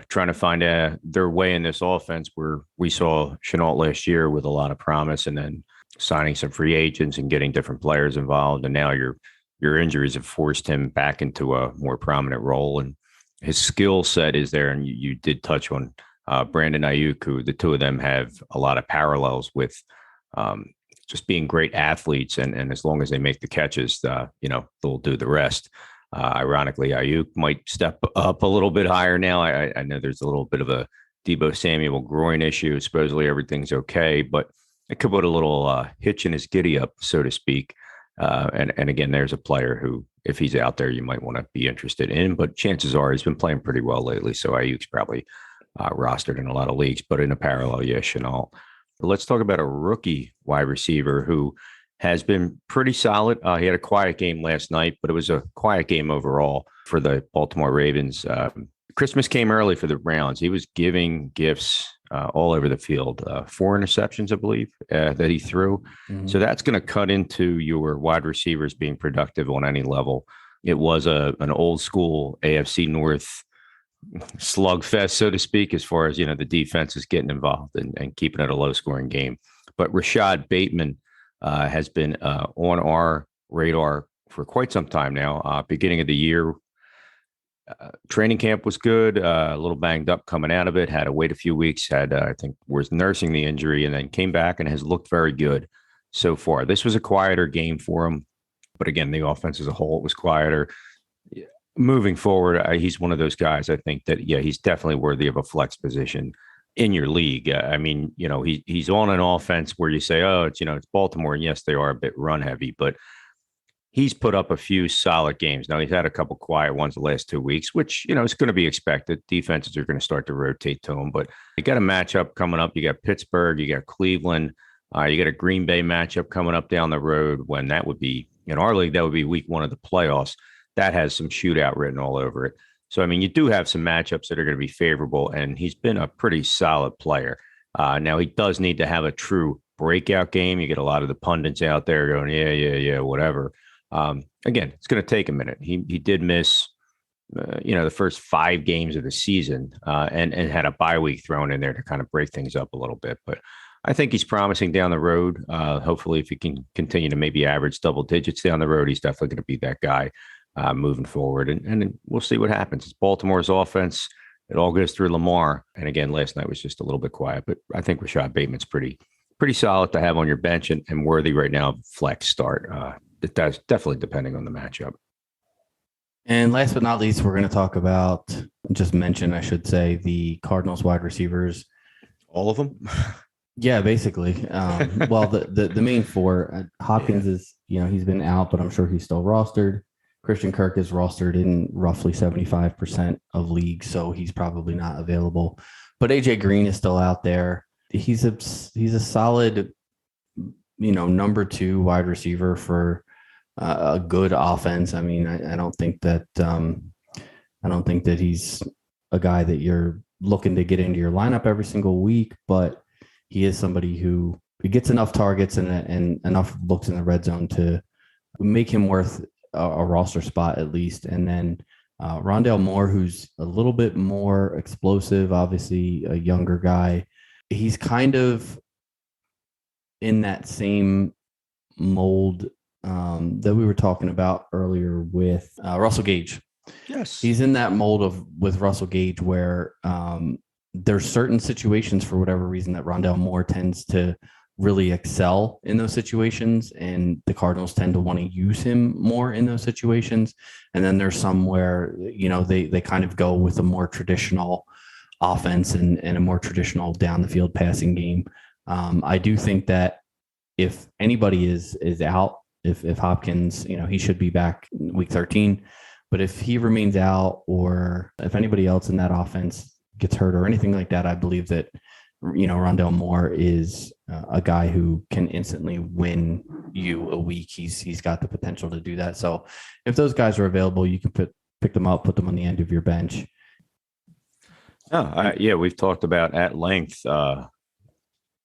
trying to find their way in this offense where we saw Chenault last year with a lot of promise, and then signing some free agents and getting different players involved. And now your injuries have forced him back into a more prominent role, and his skill set is there. And you did touch on Brandon Ayuk, who the two of them have a lot of parallels with just being great athletes. And as long as they make the catches, they'll do the rest. Ironically, Ayuk might step up a little bit higher now. I know there's a little bit of a Deebo Samuel groin issue. Supposedly everything's okay, but it could put a little hitch in his giddy up, so to speak. And again, there's a player who, if he's out there, you might want to be interested in. But chances are he's been playing pretty well lately. So Ayuk's probably rostered in a lot of leagues. But in a parallel, Chenault. Let's talk about a rookie wide receiver who has been pretty solid. He had a quiet game last night, but it was a quiet game overall for the Baltimore Ravens. Christmas came early for the Browns. He was giving gifts all over the field. 4 interceptions, I believe, that he threw. Mm-hmm. So that's going to cut into your wide receivers being productive on any level. It was an old school AFC North slugfest, so to speak, as far as, the defense is getting involved and keeping it a low scoring game. But Rashad Bateman has been on our radar for quite some time now. Beginning of the year, training camp was good, a little banged up coming out of it, had to wait a few weeks, was nursing the injury, and then came back and has looked very good so far. This was a quieter game for him, but again, the offense as a whole was quieter. Moving forward, he's one of those guys, I think that, he's definitely worthy of a flex position in your league. He's on an offense where you say, oh, it's Baltimore. And yes, they are a bit run heavy, but he's put up a few solid games. Now, he's had a couple quiet ones the last 2 weeks, which, it's going to be expected. Defenses are going to start to rotate to him, but you got a matchup coming up. You got Pittsburgh, you got Cleveland, you got a Green Bay matchup coming up down the road when that would be, in our league, that would be week 1 of the playoffs. That has some shootout written all over it. So, you do have some matchups that are going to be favorable, and he's been a pretty solid player. Now, he does need to have a true breakout game. You get a lot of the pundits out there going, yeah, whatever. Again, it's going to take a minute. He did miss, the first 5 games of the season and had a bye week thrown in there to kind of break things up a little bit. But I think he's promising down the road. Hopefully, if he can continue to maybe average double digits down the road, he's definitely going to be that guy moving forward. And we'll see what happens. It's Baltimore's offense. It all goes through Lamar. And again, last night was just a little bit quiet, but I think Rashad Bateman's pretty solid to have on your bench and worthy right now of flex start. It does, definitely depending on the matchup. And last but not least, we're going to talk about, just mention, I should say, the Cardinals wide receivers. All of them? Yeah, basically. Well, the main 4, Hopkins is, he's been out, but I'm sure he's still rostered. Christian Kirk is rostered in roughly 75% of leagues, so he's probably not available. But AJ Green is still out there. He's a solid, number 2 wide receiver for a good offense. I mean, I don't think that he's a guy that you're looking to get into your lineup every single week, but he is somebody who gets enough targets and enough looks in the red zone to make him worth a roster spot at least. And then Rondale Moore, who's a little bit more explosive, obviously a younger guy. He's kind of in that same mold that we were talking about earlier with Russell Gage. Yes. He's in that mold with Russell Gage where there's certain situations for whatever reason that Rondale Moore tends to really excel in those situations, and the Cardinals tend to want to use him more in those situations. And then there's some where, they kind of go with a more traditional offense and a more traditional down the field passing game. I do think that if anybody is out, if Hopkins, he should be back week 13, but if he remains out or if anybody else in that offense gets hurt or anything like that, I believe that Rondell Moore is a guy who can instantly win you a week. He's got the potential to do that. So if those guys are available, you can pick them up, put them on the end of your bench. Yeah, we've talked about at length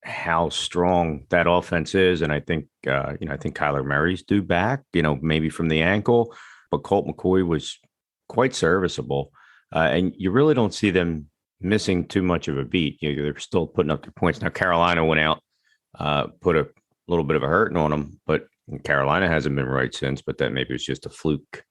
how strong that offense is, and I think I think Kyler Murray's due back. Maybe from the ankle, but Colt McCoy was quite serviceable, and you really don't see them missing too much of a beat. They're still putting up their points. Now Carolina went out, put a little bit of a hurting on them, but Carolina hasn't been right since. But that maybe it's just a fluke,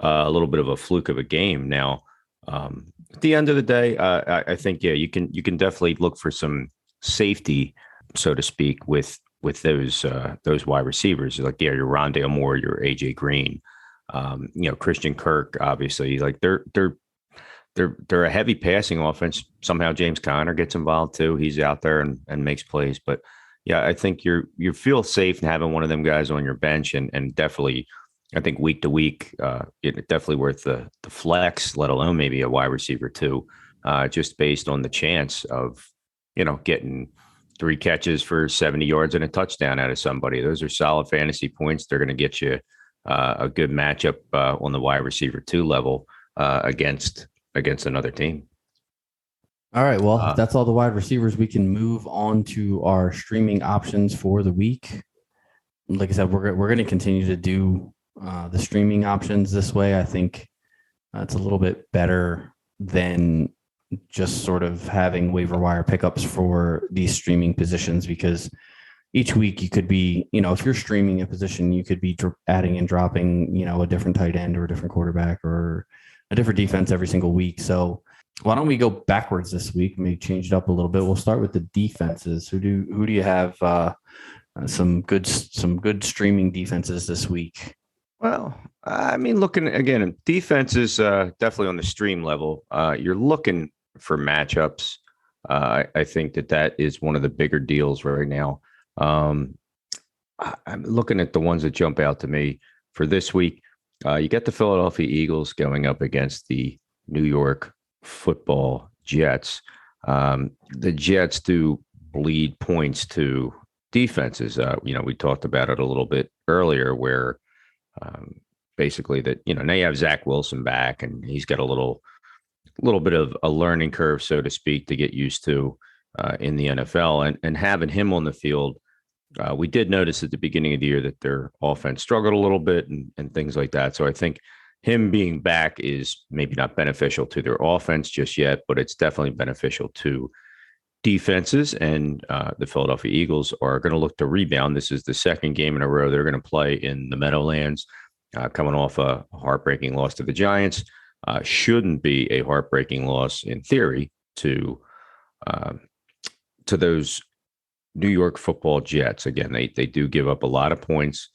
a little bit of a fluke of a game. Now, at the end of the day, I think you can definitely look for some safety, so to speak, with those wide receivers like your Rondale Moore, your AJ Green, Christian Kirk, obviously, like they're a heavy passing offense. Somehow James Conner gets involved too. He's out there and makes plays. But yeah, I think you feel safe in having one of them guys on your bench, and definitely, I think week to week, it's definitely worth the flex, let alone maybe a wide receiver too, just based on the chance of getting 3 catches for 70 yards and a touchdown out of somebody. Those are solid fantasy points. They're going to get you a good matchup on the wide receiver 2 level against another team. All right. Well, that's all the wide receivers. We can move on to our streaming options for the week. Like I said, we're going to continue to do the streaming options this way. I think it's a little bit better than just sort of having waiver wire pickups for these streaming positions, because each week you could be, if you're streaming a position, you could be adding and dropping, a different tight end or a different quarterback or a different defense every single week. So why don't we go backwards this week? Maybe change it up a little bit. We'll start with the defenses. Who do you have some good streaming defenses this week? Well, I mean, looking again, defense is definitely on the stream level. You're looking for matchups. I think that is one of the bigger deals right now. I'm looking at the ones that jump out to me for this week. You get the Philadelphia Eagles going up against the New York Football Jets. The Jets do bleed points to defenses. We talked about it a little bit earlier, where basically that now you have Zach Wilson back, and he's got a little bit of a learning curve, so to speak, to get used to in the NFL, and having him on the field. We did notice at the beginning of the year that their offense struggled a little bit and things like that. So I think him being back is maybe not beneficial to their offense just yet, but it's definitely beneficial to defenses. And the Philadelphia Eagles are going to look to rebound. This is the second game in a row they're going to play in the Meadowlands, coming off a heartbreaking loss to the Giants. Shouldn't be a heartbreaking loss in theory to those New York Football Jets. Again, they do give up a lot of points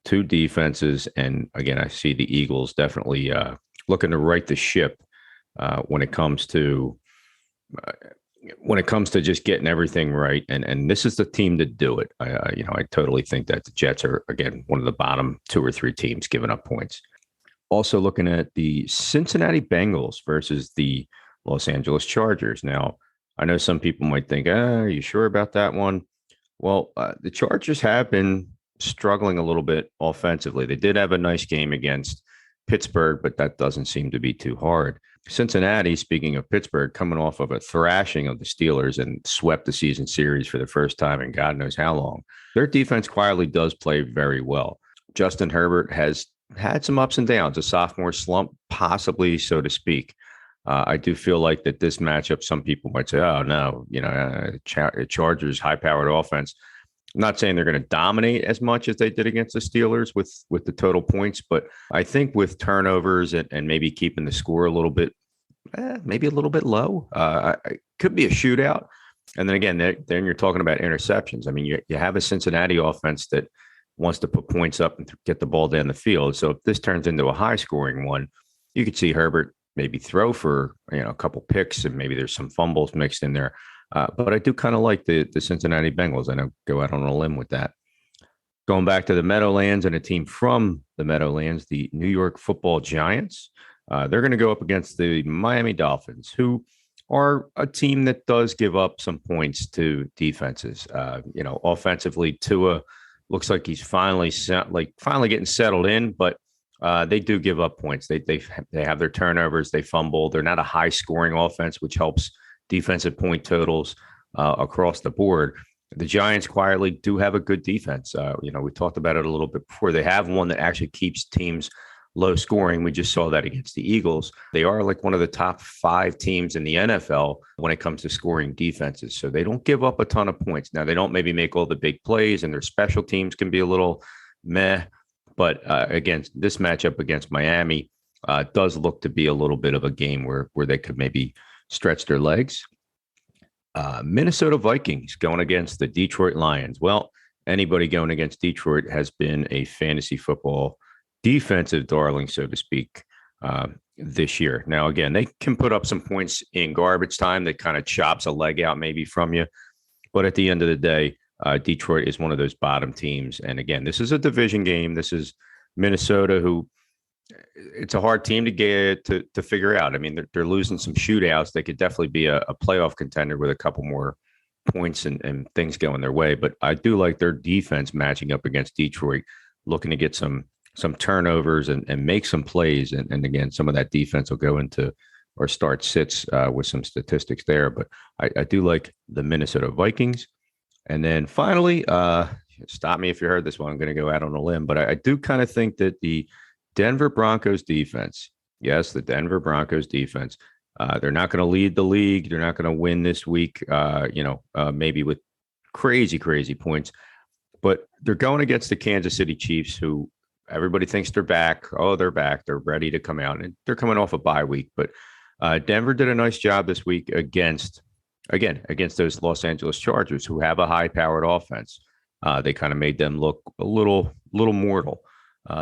to defenses, and again, I see the Eagles definitely looking to right the ship when it comes to just getting everything right. And this is the team to do it. I totally think that the Jets are, again, one of the bottom 2 or 3 teams giving up points. Also looking at the Cincinnati Bengals versus the Los Angeles Chargers. Now, I know some people might think, are you sure about that one? Well, the Chargers have been struggling a little bit offensively. They did have a nice game against Pittsburgh, but that doesn't seem to be too hard. Cincinnati, speaking of Pittsburgh, coming off of a thrashing of the Steelers and swept the season series for the first time in God knows how long. Their defense quietly does play very well. Justin Herbert has had some ups and downs, a sophomore slump, possibly, so to speak. I do feel like that this matchup, some people might say, oh, no, Chargers, high-powered offense. I'm not saying they're going to dominate as much as they did against the Steelers with the total points, but I think with turnovers and maybe keeping the score a little bit, maybe a little bit low, it could be a shootout. And then again, then you're talking about interceptions. I mean, you have a Cincinnati offense that wants to put points up and get the ball down the field. So if this turns into a high-scoring one, you could see Herbert maybe throw for a couple picks, and maybe there's some fumbles mixed in there. But I do kind of like the Cincinnati Bengals. I know go out on a limb with that. Going back to the Meadowlands and a team from the Meadowlands, the New York Football Giants. They're going to go up against the Miami Dolphins, who are a team that does give up some points to defenses. Offensively, Tua looks like he's finally getting settled in, but they do give up points. They have their turnovers, they fumble. They're not a high scoring offense, which helps defensive point totals across the board. The Giants quietly do have a good defense. We talked about it a little bit before. They have one that actually keeps teams low scoring. We just saw that against the Eagles. They are like one of the top 5 teams in the NFL when it comes to scoring defenses. So they don't give up a ton of points. Now, they don't maybe make all the big plays, and their special teams can be a little meh. But again, this matchup against Miami does look to be a little bit of a game where they could maybe stretch their legs. Minnesota Vikings going against the Detroit Lions. Well, anybody going against Detroit has been a fantasy football defensive darling, so to speak, this year. Now, again, they can put up some points in garbage time that kind of chops a leg out maybe from you. But at the end of the day, Detroit is one of those bottom teams. And again, this is a division game. This is Minnesota, who it's a hard team to get to figure out. I mean, they're losing some shootouts. They could definitely be a playoff contender with a couple more points and things going their way. But I do like their defense matching up against Detroit, looking to get some turnovers and make some plays. And again, some of that defense will go into or start sits with some statistics there. But I do like the Minnesota Vikings. And then finally, stop me if you heard this one. I'm going to go out on a limb, but I do kind of think that the Denver Broncos defense, yes, the Denver Broncos defense, they're not going to lead the league. They're not going to win this week, maybe with crazy points, but they're going against the Kansas City Chiefs, who everybody thinks they're back. Oh, they're back. They're ready to come out, and they're coming off a bye week. But Denver did a nice job this week against those Los Angeles Chargers, who have a high-powered offense. They kind of made them look a little mortal.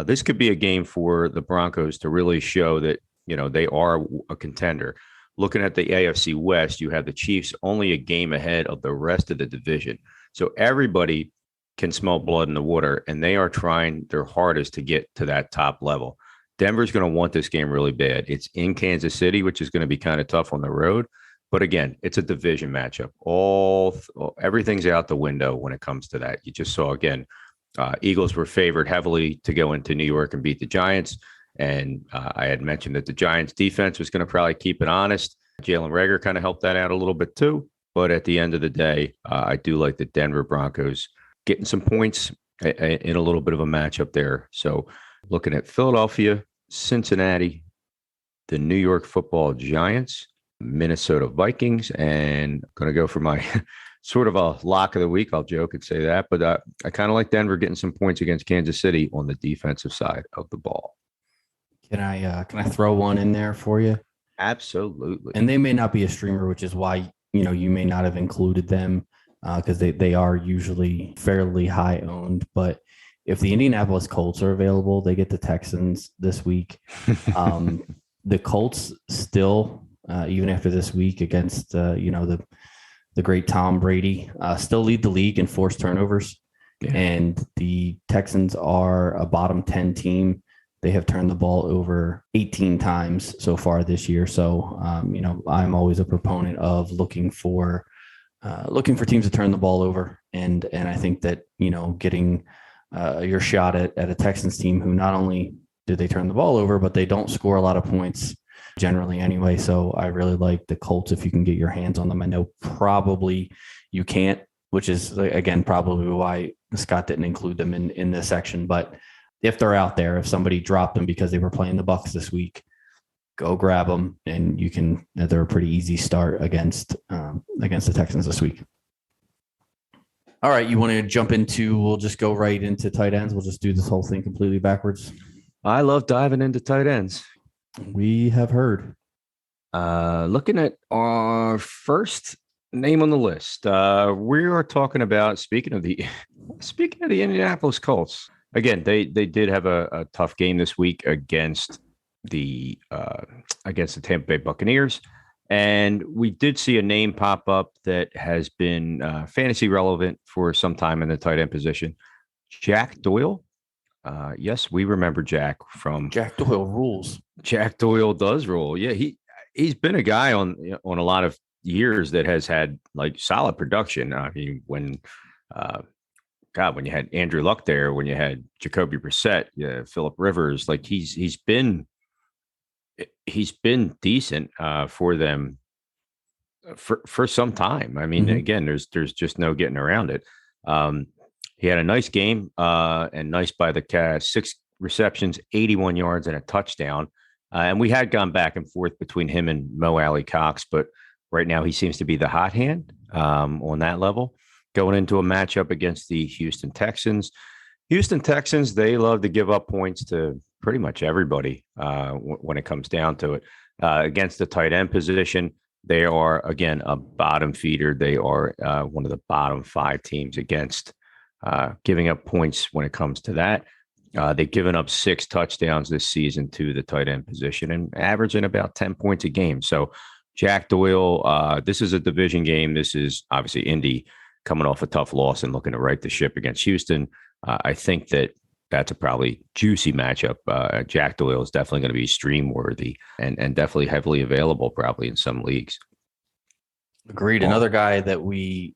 This could be a game for the Broncos to really show that, they are a contender. Looking at the AFC West, you have the Chiefs only a game ahead of the rest of the division. So everybody can smell blood in the water, and they are trying their hardest to get to that top level. Denver's going to want this game really bad. It's in Kansas City, which is going to be kind of tough on the road. But again, it's a division matchup. Everything's out the window when it comes to that. You just saw, again, Eagles were favored heavily to go into New York and beat the Giants. And I had mentioned that the Giants defense was going to probably keep it honest. Jalen Reagor kind of helped that out a little bit too. But at the end of the day, I do like the Denver Broncos getting some points in a little bit of a matchup there. So looking at Philadelphia, Cincinnati, the New York Football Giants, Minnesota Vikings, and I'm going to go for my sort of a lock of the week. I'll joke and say that, but I kind of like Denver getting some points against Kansas City on the defensive side of the ball. Can I throw one in there for you? Absolutely. And they may not be a streamer, which is why, you may not have included them because they are usually fairly high owned. But if the Indianapolis Colts are available, they get the Texans this week. The Colts still, even after this week against, the great Tom Brady, still lead the league in forced turnovers. Yeah. And the Texans are a bottom 10 team. They have turned the ball over 18 times so far this year. So, I'm always a proponent of looking for teams to turn the ball over. And I think that, getting your shot at a Texans team who not only do they turn the ball over, but they don't score a lot of points generally anyway. So I really like the Colts if you can get your hands on them. I know probably you can't, which is, again, probably why Scott didn't include them in this section. But if they're out there, if somebody dropped them because they were playing the Bucs this week, go grab them, and they're a pretty easy start against the Texans this week. All right, you want to we'll just go right into tight ends. We'll just do this whole thing completely backwards. I love diving into tight ends. We have heard. Looking at our first name on the list, we are talking about, speaking of the Indianapolis Colts. Again, they did have a tough game this week against the Tampa Bay Buccaneers. And we did see a name pop up that has been fantasy relevant for some time in the tight end position. Jack Doyle. Yes, we remember Jack from Jack Doyle rules. Jack Doyle does rule. Yeah, he's been a guy on a lot of years that has had like solid production. I mean, when uh, God, when you had Andrew Luck there, when you had Jacoby Brissett, yeah, Philip Rivers, like he's been decent for them for some time. I mean, Mhm. again, there's just no getting around it. Um, he had a nice game and nice by the cast, 6 receptions, 81 yards, and a touchdown. And we had gone back and forth between him and Mo Alley Cox, but right now he seems to be the hot hand on that level. Going into a matchup against the Houston Texans. Houston Texans, they love to give up points to pretty much everybody when it comes down to it. Against the tight end position, they are, again, a bottom feeder. They are one of the bottom 5 teams against giving up points when it comes to that. They've given up 6 touchdowns this season to the tight end position and averaging about 10 points a game. So, Jack Doyle, this is a division game. This is obviously Indy coming off a tough loss and looking to right the ship against Houston. I think that's a probably juicy matchup. Jack Doyle is definitely going to be stream worthy and definitely heavily available probably in some leagues. Agreed. Oh, Another guy that we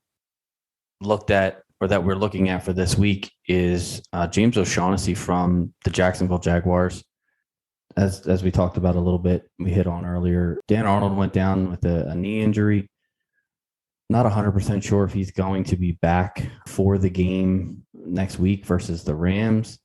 looked at or that we're looking at for this week is James O'Shaughnessy from the Jacksonville Jaguars. As we talked about a little bit, we hit on earlier, Dan Arnold went down with a knee injury. Not 100% sure if he's going to be back for the game next week versus the Rams.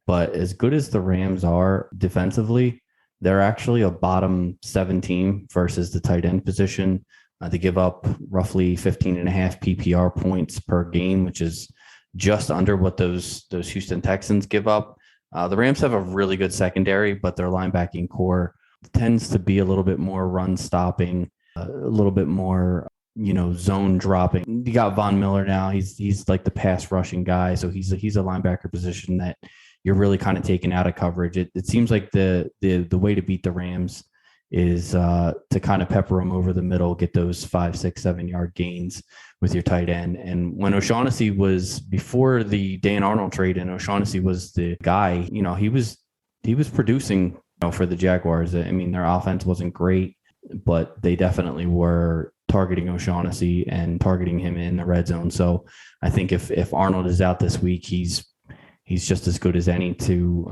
But as good as the Rams are defensively, they're actually a bottom 7 team versus the tight end position. They give up roughly 15 and a half PPR points per game, which is just under what those Houston Texans give up. The Rams have a really good secondary, but their linebacking core tends to be a little bit more run stopping, a little bit more zone dropping. You got Von Miller now. He's like the pass rushing guy, so he's a linebacker position that you're really kind of taken out of coverage. It seems like the way to beat the Rams is to kind of pepper them over the middle, get those 5, 6, 7 yard gains with your tight end. And when O'Shaughnessy was before the Dan Arnold trade, and O'Shaughnessy was the guy, he was producing for the Jaguars. I mean, their offense wasn't great, but they definitely were targeting O'Shaughnessy and targeting him in the red zone. So I think if Arnold is out this week, he's just as good as any to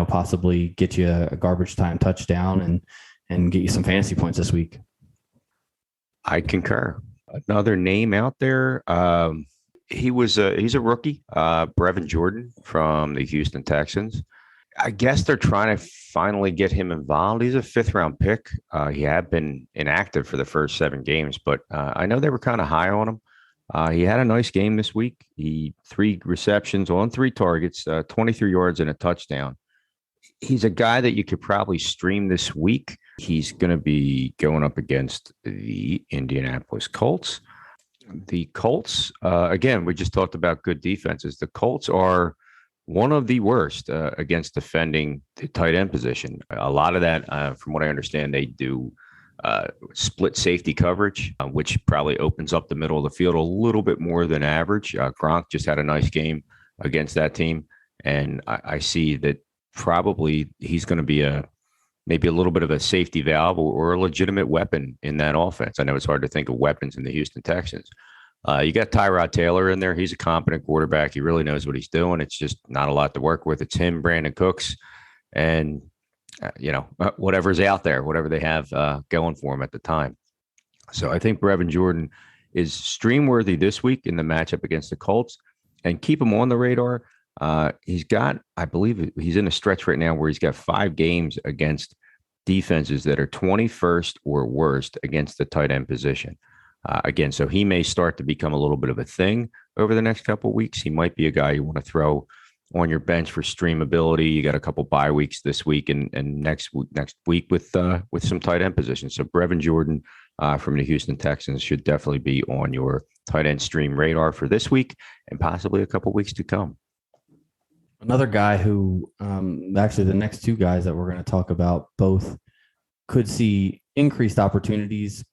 possibly get you a garbage time touchdown and get you some fantasy points this week. I concur. Another name out there. He's a rookie, Brevin Jordan from the Houston Texans. I guess they're trying to finally get him involved. He's a 5th-round pick. He had been inactive for the first 7 games, but I know they were kind of high on him. He had a nice game this week. 3 receptions on 3 targets, 23 yards and a touchdown. He's a guy that you could probably stream this week. He's going to be going up against the Indianapolis Colts. The Colts, again, we just talked about good defenses. The Colts are one of the worst against defending the tight end position. A lot of that, from what I understand, they do split safety coverage, which probably opens up the middle of the field a little bit more than average. Gronk just had a nice game against that team, and I see that probably he's going to be maybe a little bit of a safety valve or a legitimate weapon in that offense. I know it's hard to think of weapons in the Houston Texans. You got Tyrod Taylor in there. He's a competent quarterback. He really knows what he's doing. It's just not a lot to work with. It's him, Brandon Cooks, and whatever's out there, whatever they have going for him at the time. So I think Brevin Jordan is stream worthy this week in the matchup against the Colts, and keep him on the radar. He's got, I believe he's in a stretch right now where he's got 5 games against defenses that are 21st or worst against the tight end position. Again, so he may start to become a little bit of a thing over the next couple of weeks. He might be a guy you want to throw on your bench for streamability. You got a couple bye weeks this week and next week with some tight end positions. So Brevin Jordan from the Houston Texans should definitely be on your tight end stream radar for this week and possibly a couple weeks to come. Another guy who actually the next 2 guys that we're going to talk about both could see increased opportunities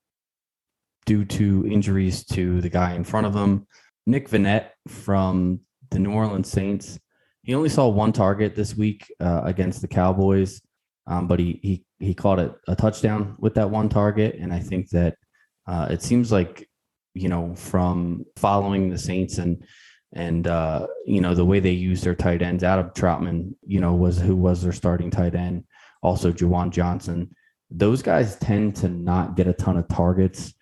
due to injuries to the guy in front of him. Nick Vannett from the New Orleans Saints. He only saw 1 target this week against the Cowboys. but he caught a touchdown with that one target. And I think that it seems like, from following the Saints and the way they use their tight ends, Adam Troutman, who was their starting tight end, also Juwan Johnson. Those guys tend to not get a ton of targets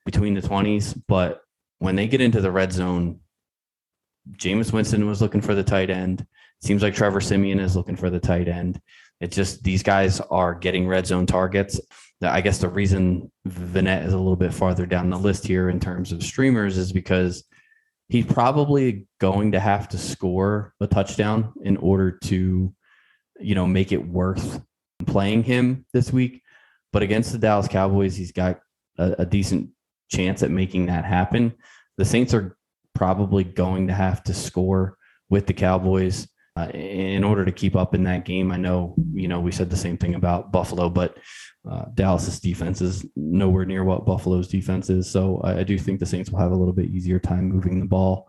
between the 20s, but when they get into the red zone, Jameis Winston was looking for the tight end. Seems like Trevor Siemian is looking for the tight end. It's just these guys are getting red zone targets. I guess the reason Vinette is a little bit farther down the list here in terms of streamers is because he's probably going to have to score a touchdown in order to, make it worth playing him this week. But against the Dallas Cowboys, he's got a decent chance at making that happen. The Saints are probably going to have to score with the Cowboys in order to keep up in that game. I know, we said the same thing about Buffalo, but Dallas's defense is nowhere near what Buffalo's defense is. So I do think the Saints will have a little bit easier time moving the ball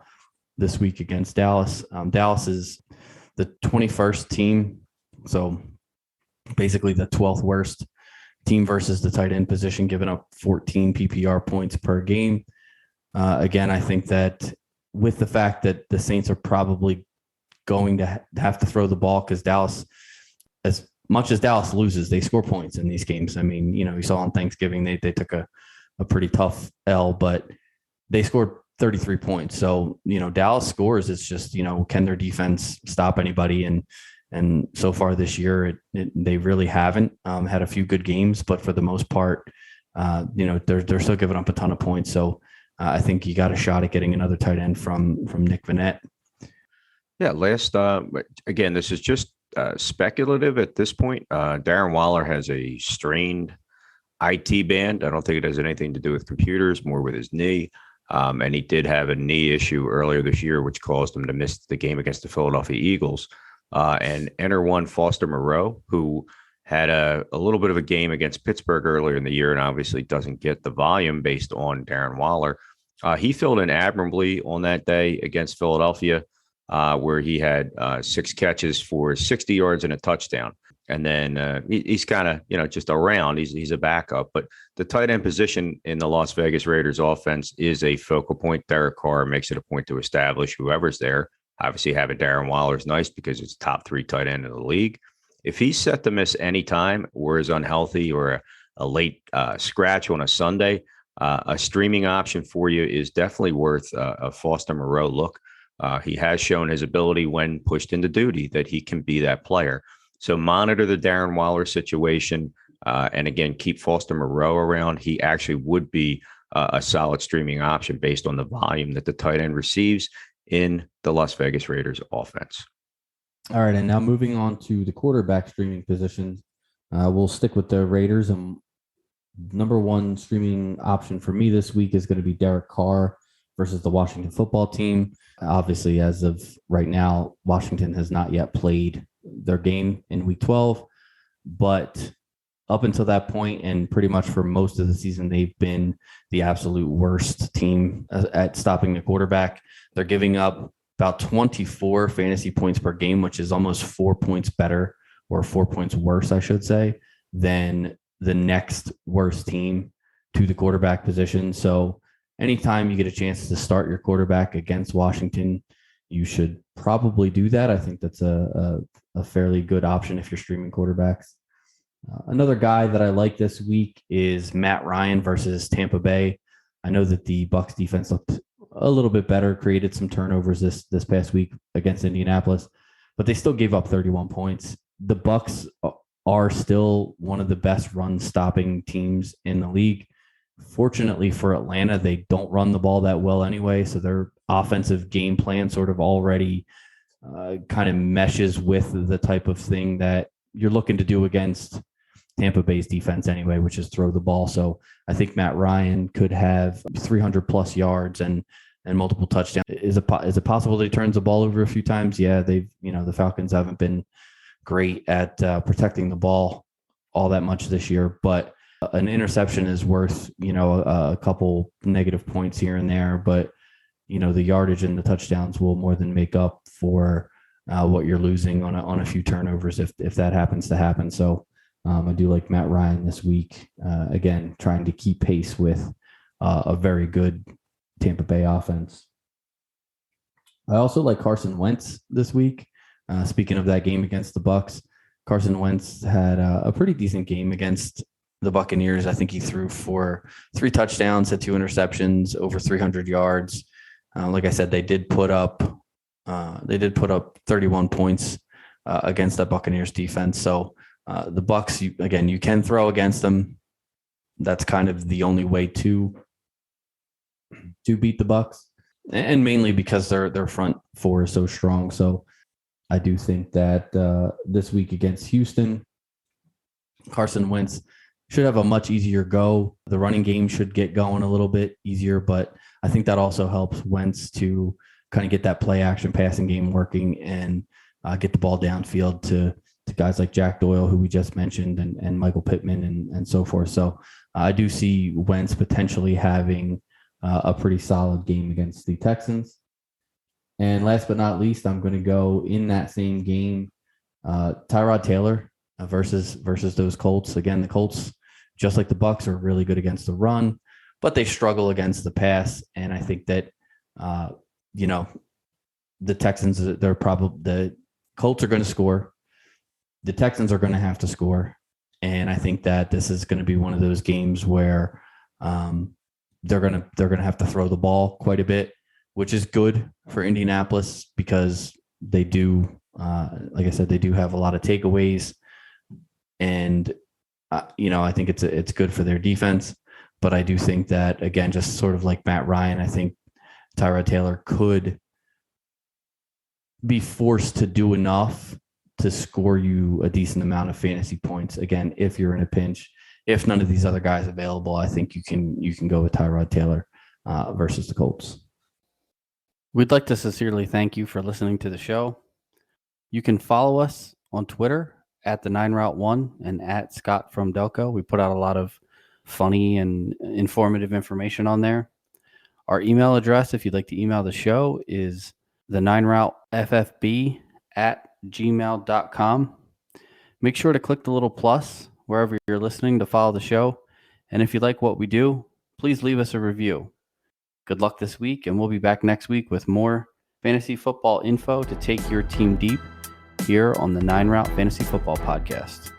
this week against Dallas. Dallas is the 21st team. So basically the 12th worst team versus the tight end position, giving up 14 PPR points per game. Again, I think that with the fact that the Saints are probably going to have to throw the ball, because Dallas, as much as Dallas loses, they score points in these games. I mean, you saw on Thanksgiving, they took a pretty tough L, but they scored 33 points. So, Dallas scores. It's just, can their defense stop anybody? And so far this year, they really haven't had a few good games, but for the most part, they're still giving up a ton of points. So I think you got a shot at getting another tight end from Nick Vinette. Yeah, again, this is just speculative at this point. Darren Waller has a strained IT band. I don't think it has anything to do with computers, more with his knee. And he did have a knee issue earlier this year, which caused him to miss the game against the Philadelphia Eagles. And enter one Foster Moreau, who had a little bit of a game against Pittsburgh earlier in the year and obviously doesn't get the volume based on Darren Waller. He filled in admirably on that day against Philadelphia, where he had 6 catches for 60 yards and a touchdown. And then he's kind of, just around. He's a backup. But the tight end position in the Las Vegas Raiders offense is a focal point. Derek Carr makes it a point to establish whoever's there. Obviously, having Darren Waller is nice because it's top 3 tight end in the league. If he's set to miss any time or is unhealthy or a late scratch on a Sunday, a streaming option for you is definitely worth a Foster Moreau look. He has shown his ability when pushed into duty that he can be that player. So monitor the Darren Waller situation. And again, keep Foster Moreau around. He actually would be a solid streaming option based on the volume that the tight end receives in the Las Vegas Raiders offense. All right. And now moving on to the quarterback streaming positions, we'll stick with the Raiders. And number one streaming option for me this week is going to be Derek Carr versus the Washington football team. Obviously, as of right now, Washington has not yet played their game in week 12, but up until that point and pretty much for most of the season, they've been the absolute worst team at stopping the quarterback. They're giving up about 24 fantasy points per game, which is almost 4 points better, or 4 points worse, I should say, than the next worst team to the quarterback position. So anytime you get a chance to start your quarterback against Washington, you should probably do that. I think that's a fairly good option if you're streaming quarterbacks. Another guy that I like this week is Matt Ryan versus Tampa Bay. I know that the Bucs defense looked a little bit better, created some turnovers this past week against Indianapolis, but they still gave up 31 points. The Bucs are still one of the best run stopping teams in the league. Fortunately for Atlanta, they don't run the ball that well anyway, so their offensive game plan sort of already kind of meshes with the type of thing that you're looking to do against Tampa Bay's defense anyway, which is throw the ball. So I think Matt Ryan could have 300 plus yards and multiple touchdowns. Is it possible that he turns the ball over a few times? Yeah, the Falcons haven't been great at protecting the ball all that much this year, but an interception is worth, a couple negative points here and there, but the yardage and the touchdowns will more than make up for what you're losing on a few turnovers if that happens to happen. So I do like Matt Ryan this week. Again, trying to keep pace with a very good Tampa Bay offense. I also like Carson Wentz this week. Speaking of that game against the Bucs, Carson Wentz had a pretty decent game against the Buccaneers. I think he threw for 3 touchdowns, had 2 interceptions, over 300 yards. Like I said, they did put up 31 points against that Buccaneers defense. So the Bucs, you can throw against them. That's kind of the only way to beat the Bucs, and mainly because their front four is so strong. So I do think that this week against Houston, Carson Wentz should have a much easier go. The running game should get going a little bit easier, but I think that also helps Wentz to kind of get that play action passing game working and get the ball downfield to guys like Jack Doyle, who we just mentioned, and Michael Pittman and so forth. So I do see Wentz potentially having a pretty solid game against the Texans. And last but not least, I'm going to go in that same game, Tyrod Taylor versus those Colts. Again, the Colts, just like the Bucs, are really good against the run, but they struggle against the pass. And I think that the Texans, the Colts are going to score. The Texans are going to have to score. And I think that this is going to be one of those games where they're going to have to throw the ball quite a bit, which is good for Indianapolis because they do, like I said, they do have a lot of takeaways. And, I think it's good for their defense. But I do think that, again, just sort of like Matt Ryan, I think Tyrod Taylor could be forced to do enough to score you a decent amount of fantasy points. Again, if you're in a pinch, if none of these other guys available, I think you can go with Tyrod Taylor versus the Colts. We'd like to sincerely thank you for listening to the show. You can follow us on Twitter at the 9Route1 and at Scott from Delco. We put out a lot of funny and informative information on there. Our email address, if you'd like to email the show, is the 9RouteFFB at gmail.com. Make sure to click the little plus wherever you're listening to follow the show. And if you like what we do, please leave us a review. Good luck this week, and we'll be back next week with more fantasy football info to take your team deep here on the 9 Route Fantasy Football Podcast.